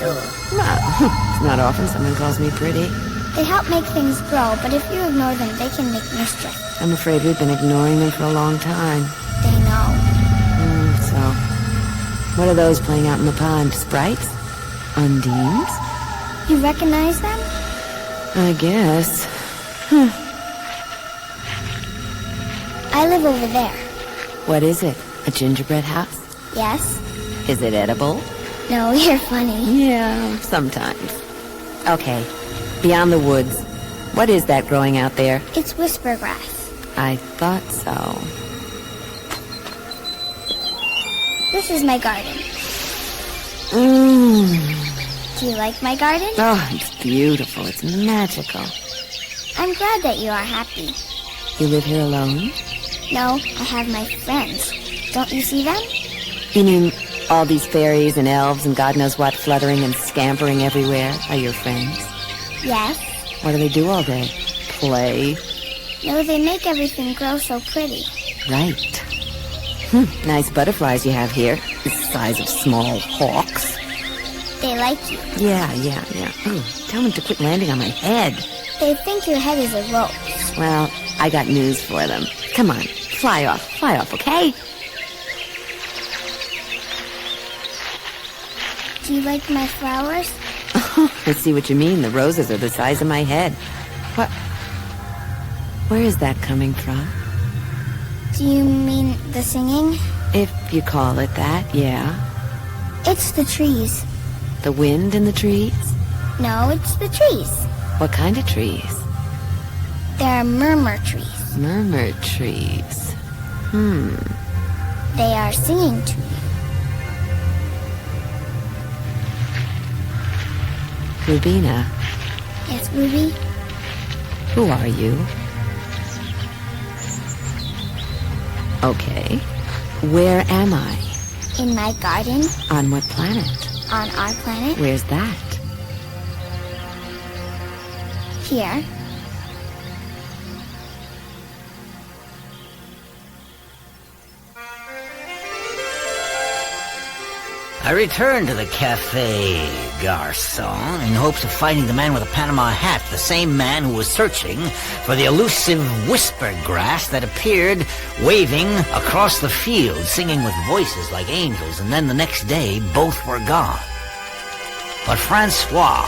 It's not often someone calls me pretty. They help make things grow, but if you ignore them, they can make mischief. I'm afraid we've been ignoring them for a long time. They know. So, what are those playing out in the pond? Sprites? Undines? You recognize them? I guess. I live over there. What is it? A gingerbread house? Yes? Is it edible? No, you're funny. Yeah, sometimes. Okay, beyond the woods. What is that growing out there? It's whisper grass. I thought so. This is my garden. Do you like my garden? Oh, it's beautiful. It's magical. I'm glad that you are happy. You live here alone? No, I have my friends. Don't you see them? You mean all these fairies and elves and God knows what fluttering and scampering everywhere are your friends? Yes. What do they do all day? Play? No, they make everything grow so pretty. Right. Nice butterflies you have here. The size of small hawks. They like you. Yeah. Oh, tell them to quit landing on my head. They think your head is a rose. Well, I got news for them. Come on, fly off, okay? Do you like my flowers? I see what you mean. The roses are the size of my head. What? Where is that coming from? Do you mean the singing? If you call it that, yeah. It's the trees. The wind in the trees? No, it's the trees. What kind of trees? They're murmur trees. Murmur trees. They are singing to you. Rubina. Yes, Ruby? Who are you? Okay. Where am I? In my garden. On what planet? On our planet. Where's that? Here. I returned to the Cafe Garçon in hopes of finding the man with the Panama hat, the same man who was searching for the elusive whisper grass that appeared waving across the field, singing with voices like angels, and then the next day both were gone. But Francois,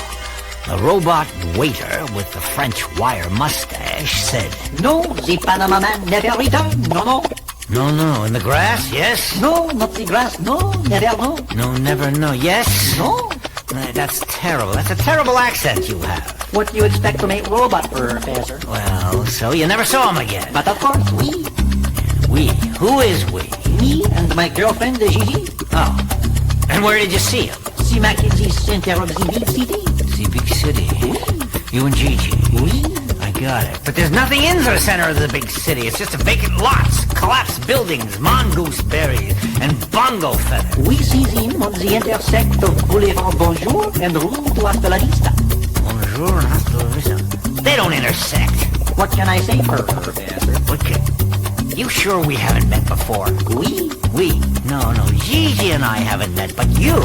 the robot waiter with the French wire mustache, said, No, the Panama man never returned, no. No, in the grass, yes? No, not the grass, no, never, no. No, never, no, yes? No. That's terrible. That's a terrible accent you have. What do you expect from a robot, Professor? Well, so you never saw him again. But of course, we. We? Who is we? Me and my girlfriend, Gigi. Oh. And where did you see him? Si Mackenzie's center of the big city. The big city. You and Gigi. I got it. But there's nothing in the center of the big city. It's just vacant lots, collapsed buildings, mongoose berries, and bongo feathers. We see him on the intersect of Boulevard Bonjour and Rue to Hasta la Vista. Bonjour and hasta la vista. They don't intersect. What can I say for her, Professor? What can... You sure we haven't met before? We? No, Gigi and I haven't met, but you...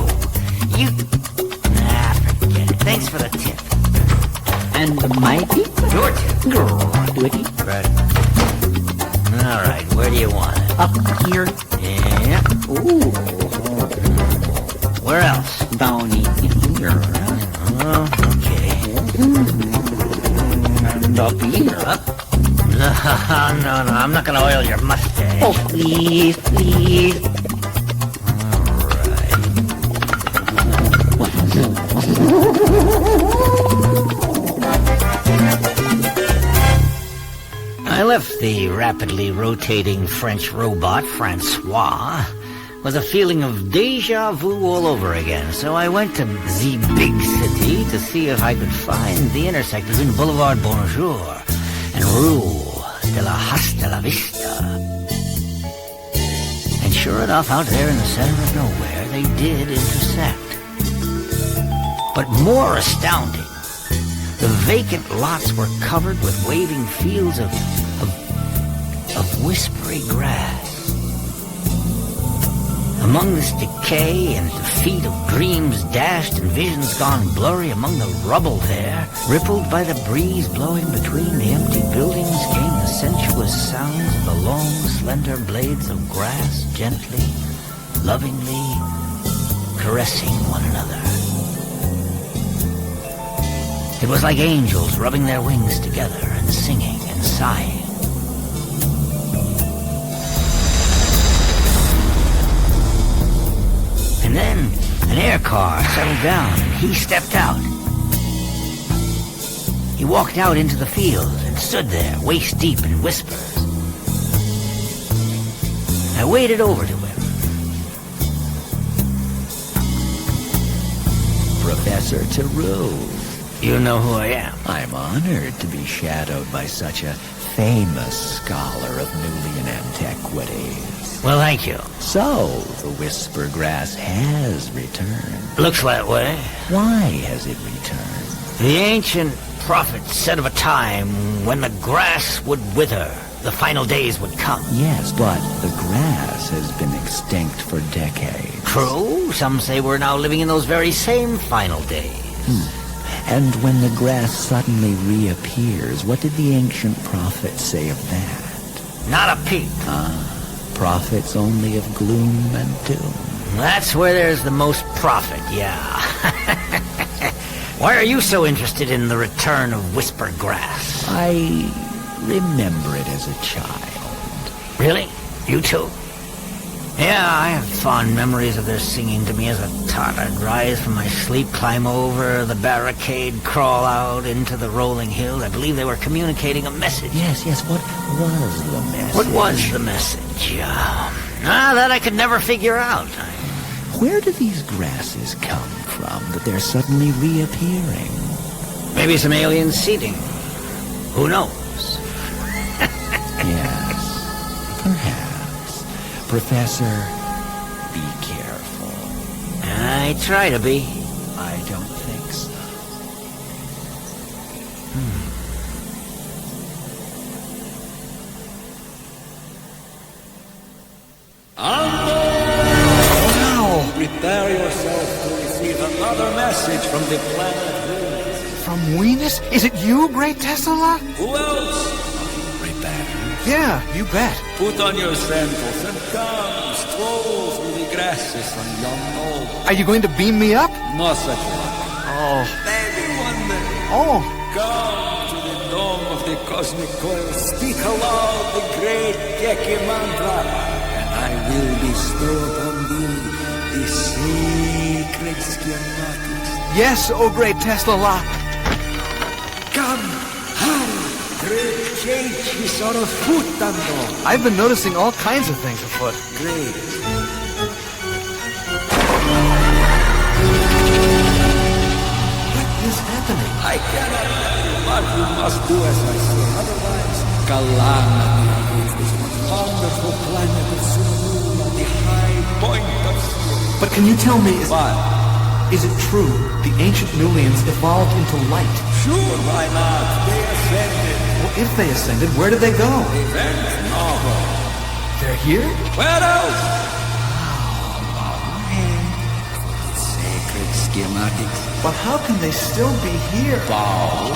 Nah, forget it. Thanks for the tip. And my tip? Your tip. Gratuity. All right, where do you want it? Up here. Yeah. Ooh. Where else? Down here. Oh, okay. And up here. Up? No, I'm not gonna oil your mustache. Oh, please. I left the rapidly rotating French robot, Francois, with a feeling of deja vu all over again. So I went to the big city to see if I could find the intersect between Boulevard Bonjour and Rue de la Hasta la Vista. And sure enough, out there in the center of nowhere, they did intersect. But more astounding, the vacant lots were covered with waving fields of whispery grass. Among this decay and defeat of dreams dashed and visions gone blurry, among the rubble there, rippled by the breeze blowing between the empty buildings, came the sensuous sounds of the long, slender blades of grass gently, lovingly caressing one another. It was like angels rubbing their wings together and singing and sighing. And then an air car settled down and he stepped out. He walked out into the field and stood there, waist deep in whispers. I waded over to him. Professor TaRoo. You know who I am. I'm honored to be shadowed by such a famous scholar of Nulian antiquities. Well, thank you. So, the whisper grass has returned. Looks that way. Why has it returned? The ancient prophet said of a time when the grass would wither, the final days would come. Yes, but the grass has been extinct for decades. True. Some say we're now living in those very same final days. And when the grass suddenly reappears, what did the ancient prophet say of that? Not a peep. Prophets only of gloom and doom. That's where there's the most profit, yeah. Why are you so interested in the return of whisper grass? I remember it as a child. Really? You too? Yeah, I have fond memories of their singing to me as a tot. I'd rise from my sleep, climb over the barricade, crawl out into the rolling hills. I believe they were communicating a message. Yes, what was the message? What was the message? That I could never figure out. Where do these grasses come from that they're suddenly reappearing? Maybe some alien seeding. Who knows? Yes, perhaps. Professor, be careful. I try to be. I don't think so. Now, prepare yourself to receive another message from the planet Venus. From Venus? Is it you, Great Tesla? Who else? Prepare. Yeah, you bet. Put on your sandals and come, stroll through the grasses on yon knoll. Are you going to beam me up? No such luck. Oh. Maybe one day. Oh. Come to the dome of the cosmic coil, speak aloud the great Geki mantra, and I will bestow upon thee the sacred schematics. Yes, oh Great Tesla. Come, hurry. Great change is on foot, Tando. I've been noticing all kinds of things afoot. Great. me. I cannot tell you, but you must do as I say. Otherwise, calamity awaits this wonderful planet of Sumanula, the high point of spirit. But can you tell me, What? is it true the ancient Nulians evolved into light? Sure, why not? They ascended. Well, if they ascended, where did they go? Event novel. They're here? Where else? Sacred schematics. But how can they still be here? Babble.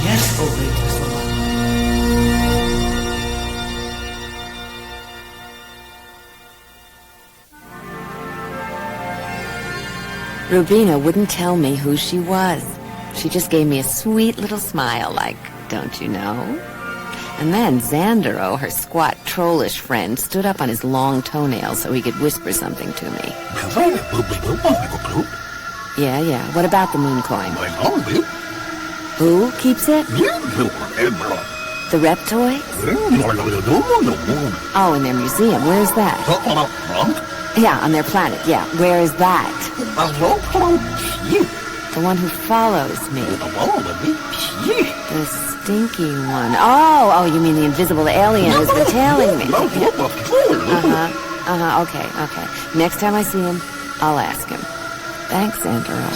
Yes, O great Tesla. Rubina wouldn't tell me who she was. She just gave me a sweet little smile like, don't you know? And then Xandero, her squat, trollish friend, stood up on his long toenails so he could whisper something to me. Yeah. What about the moon coin? Who keeps it? The Reptoids? Oh, in their museum. Where's that? Yeah, on their planet. Yeah, where is that? The one who follows me. The stinky one. Oh, you mean the invisible alien who's been tailing me. Okay. Next time I see him, I'll ask him. Thanks, Xandero.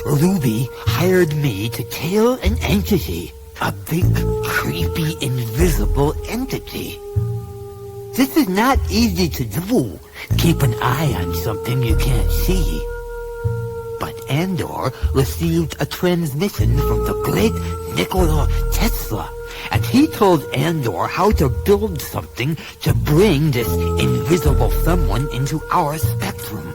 Ruby hired me to tail an entity. A big, creepy, invisible entity. This is not easy to do. Keep an eye on something you can't see. But Andor received a transmission from the great Nikola Tesla, and he told Andor how to build something to bring this invisible someone into our spectrum.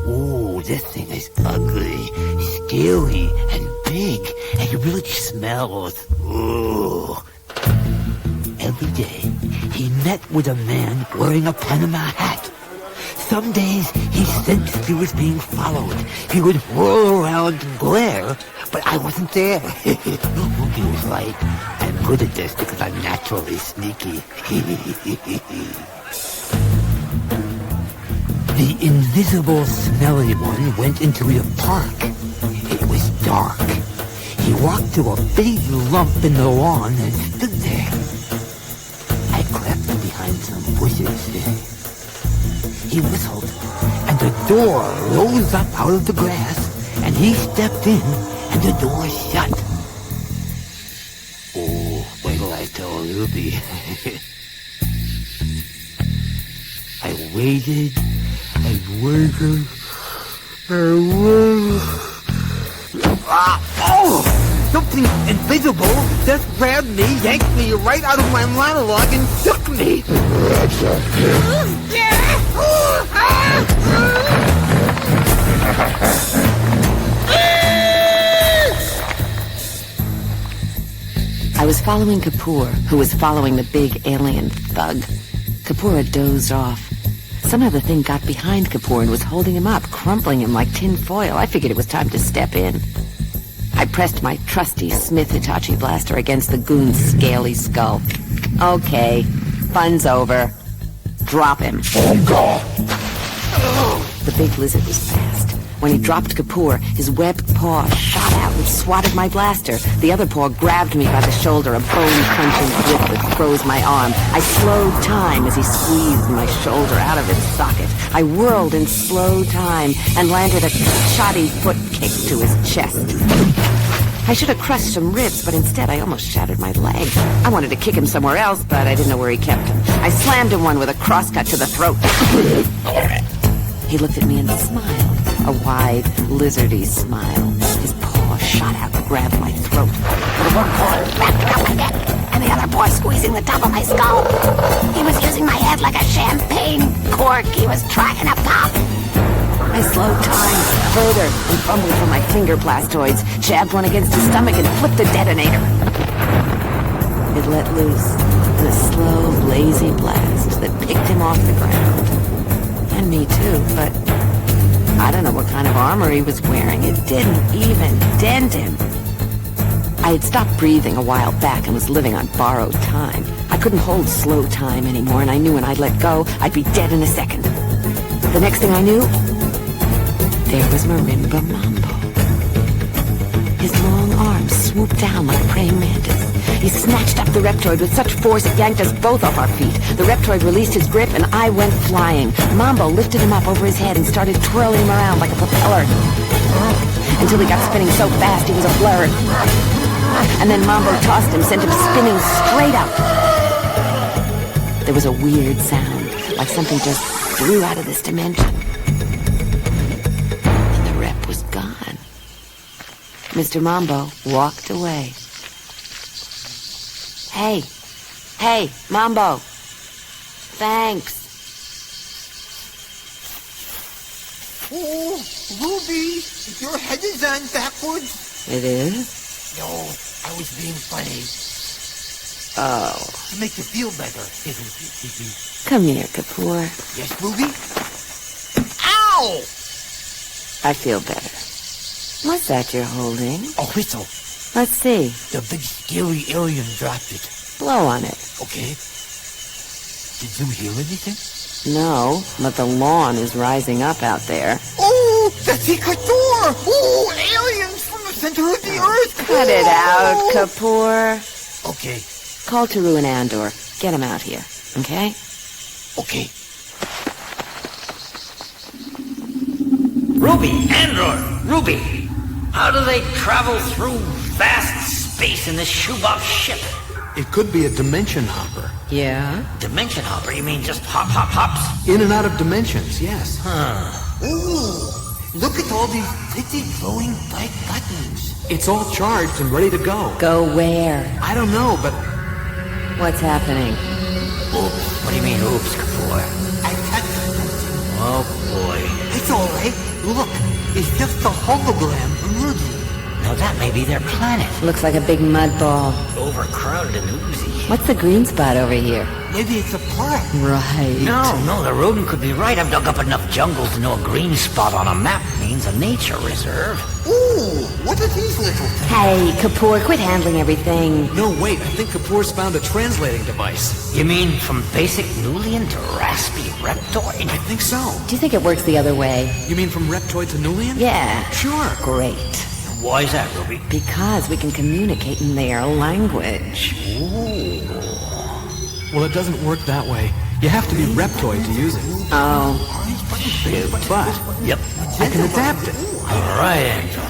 Ooh, this thing is ugly, scary, and big, and it really smells. Ooh. Every day, he met with a man wearing a Panama hat. Some days, he sensed he was being followed. He would whirl around and glare, but I wasn't there. Ruby was right. I'm good at this because I'm naturally sneaky. The invisible smelly one went into the park. It was dark. He walked to a big lump in the lawn and stood there. I crept behind some bushes. He whistled, and the door rose up out of the grass, and he stepped in, and the door shut. Oh, wait till I tell Ruby. I waited. Oh! Something invisible just grabbed me, yanked me right out of my monologue, and shook me. I was following Kapoor, who was following the big alien thug. Kapoor had dozed off. Somehow the thing got behind Kapoor and was holding him up, crumpling him like tin foil. I figured it was time to step in. I pressed my trusty Smith Hitachi blaster against the goon's scaly skull. Okay, fun's over. Drop him. The big lizard was fast. When he dropped Kapoor, his webbed paw shot out and swatted my blaster. The other paw grabbed me by the shoulder, a bone-crunching grip that froze my arm. I slowed time as he squeezed my shoulder out of its socket. I whirled in slow time and landed a shoddy foot kick to his chest. I should have crushed some ribs, but instead I almost shattered my leg. I wanted to kick him somewhere else, but I didn't know where he kept him. I slammed him one with a crosscut to the throat. He looked at me and smiled. A wide, lizardy smile. His paw shot out and grabbed my throat. With one paw wrapped around my neck, and the other paw squeezing the top of my skull. He was using my head like a champagne cork. He was trying to pop. I slowed time further and fumbled for my finger blastoids, jabbed one against his stomach and flipped the detonator. It let loose in a slow, lazy blast that picked him off the ground. And me too, but I don't know what kind of armor he was wearing. It didn't even dent him. I had stopped breathing a while back and was living on borrowed time. I couldn't hold slow time anymore, and I knew when I'd let go, I'd be dead in a second. The next thing I knew, there was Marimba Mambo. His long arms swooped down like a praying mantis. He snatched up the reptoid with such force it yanked us both off our feet. The reptoid released his grip and I went flying. Mambo lifted him up over his head and started twirling him around like a propeller. Until he got spinning so fast he was a blur. And then Mambo tossed him, sent him spinning straight up. There was a weird sound, like something just flew out of this dimension. And the rep was gone. Mr. Mambo walked away. Hey, Mambo. Thanks. Oh, Ruby, your head is on backwards. It is? No, I was being funny. Oh. To make you feel better. Come here, Kapoor. Yes, Ruby? Ow! I feel better. What's that you're holding? A whistle. Let's see. The big scary alien dropped it. Blow on it. Okay. Did you hear anything? No, but the lawn is rising up out there. Oh, the secret door! Oh, aliens from the center of the earth! Cut it out, Kapoor. Okay. Call TaRoo and Andor. Get him out here, okay? Okay. Ruby, Andor, Ruby. How do they travel through vast space in this shoebox ship? It could be a dimension hopper. Yeah? Dimension hopper? You mean just hops? In and out of dimensions, yes. Ooh, look at all these pretty glowing bright buttons. It's all charged and ready to go. Go where? I don't know, but... What's happening? Oops. What do you mean, oops, Kapoor? I touched something. Oh, boy. It's all right. Look, it's just a hologram from Rudy. Now that may be their planet. Looks like a big mud ball. Overcrowded and oozy. What's the green spot over here? Maybe it's a park. Right. No, the rodent could be right. I've dug up enough jungle to know a green spot on a map means a nature reserve. Ooh, what are these little things? Hey, Kapoor, quit handling everything. No, wait, I think Kapoor's found a translating device. You mean from basic Nulian to raspy reptoid? I think so. Do you think it works the other way? You mean from reptoid to Nulian? Yeah. Sure. Great. Why is that, Ruby? Because we can communicate in their language. Ooh. Well, it doesn't work that way. You have to be reptoid to use it. Oh. Shoot. But, Yep. I can adapt it. All right, Andor.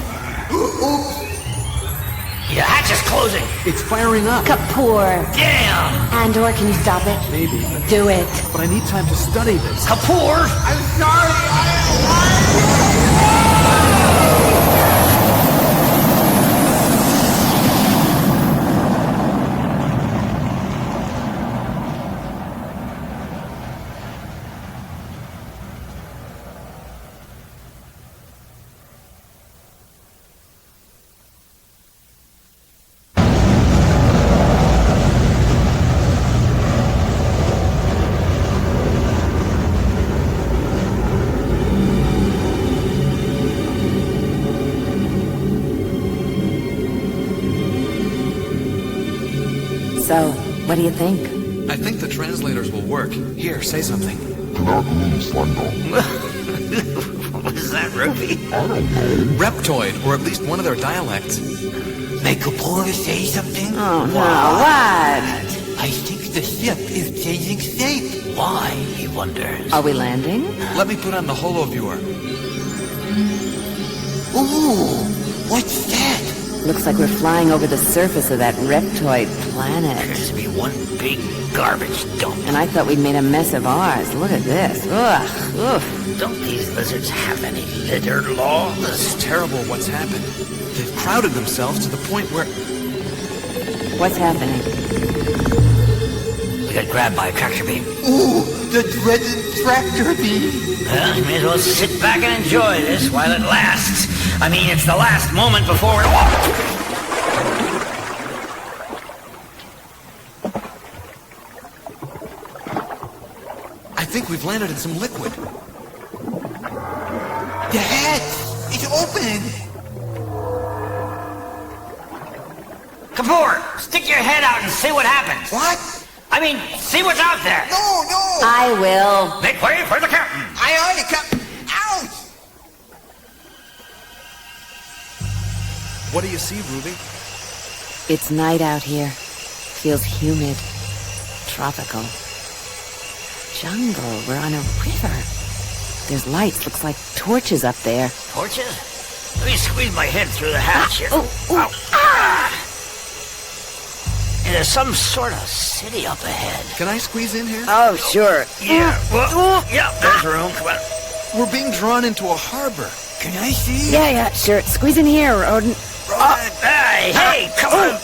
The hatch is closing. It's firing up. Kapoor. Damn! Andor, can you stop it? Maybe. Do it. But I need time to study this. Kapoor! I'm sorry, So, what do you think? I think the translators will work. Here, say something. What is that, Ruby? I don't know. Reptoid, or at least one of their dialects. Make Kapoor say something? Oh, no, what? I think the ship is changing shape. Why, he wonders. Are we landing? Let me put on the holo viewer. Ooh, what's that? Looks like we're flying over the surface of that reptoid planet. Appears to be one big garbage dump. And I thought we'd made a mess of ours. Look at this. Ugh. Oof. Don't these lizards have any litter laws? It's terrible what's happened. They've crowded themselves to the point where... What's happening? We got grabbed by a tractor beam. Ooh, the dreaded tractor beam. Well, you may as well sit back and enjoy this while it lasts. I mean, it's the last moment before we're... I think we've landed in some liquid. The hatch is open. Kapoor, stick your head out and see what happens. What? I mean, see what's out there. No, no! I will. Make way for the captain. Aye, aye, Captain. Ouch! What do you see, Ruby? It's night out here. Feels humid. Tropical. Jungle. We're on a river. There's lights. Looks like torches up there. Torches? Let me squeeze my head through the hatch here. Ow. And there's some sort of city up ahead. Can I squeeze in here? Oh, sure. Yeah, well, yeah, there's room. Come on. We're being drawn into a harbor. Can I see? Yeah, sure. Squeeze in here, Rodent. Hey, come on.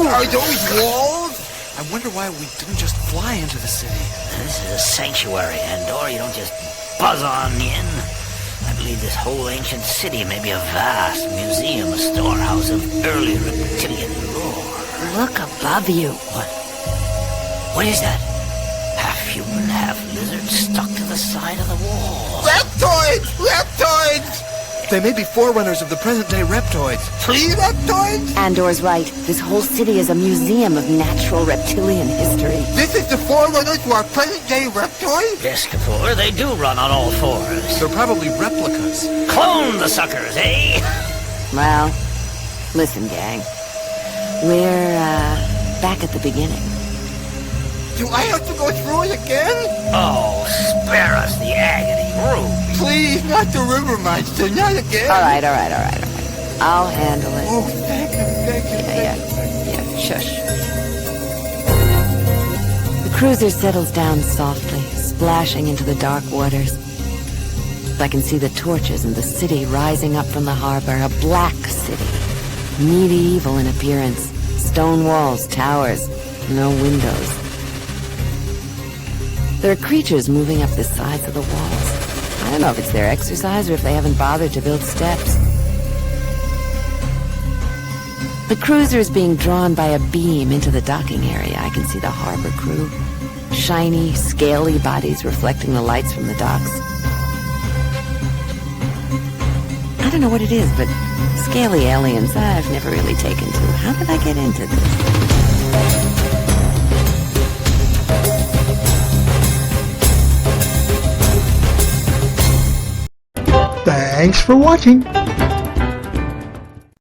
Are those walls? I wonder why we didn't just fly into the city. This is a sanctuary, Andor. You don't just buzz on in. I believe this whole ancient city may be a vast museum, a storehouse of early reptilian lore. Look above you. What? What is that? Half human, half lizard stuck to the side of the wall. Reptoids! Reptoids! They may be forerunners of the present-day reptoids. 3 reptoids? Andor's right. This whole city is a museum of natural reptilian history. This is the forerunner to our present-day reptoids? Yes, Kapoor, they do run on all fours. They're probably replicas. Clone the suckers, eh? Well, listen, gang. We're, back at the beginning. Do I have to go through it again? Oh, spare us the agony, Ruby. Please, not the river monster, not again. All right. I'll handle it. Oh, thank you. Yeah, shush. The cruiser settles down softly, splashing into the dark waters. I can see the torches and the city rising up from the harbor, a black city. Medieval in appearance. Stone walls, towers, no windows. There are creatures moving up the sides of the walls. I don't know if it's their exercise or if they haven't bothered to build steps. The cruiser is being drawn by a beam into the docking area. I can see the harbor crew. Shiny, scaly bodies reflecting the lights from the docks. I don't know what it is, but scaly aliens I've never really taken to. How did I get into this? Thanks for watching.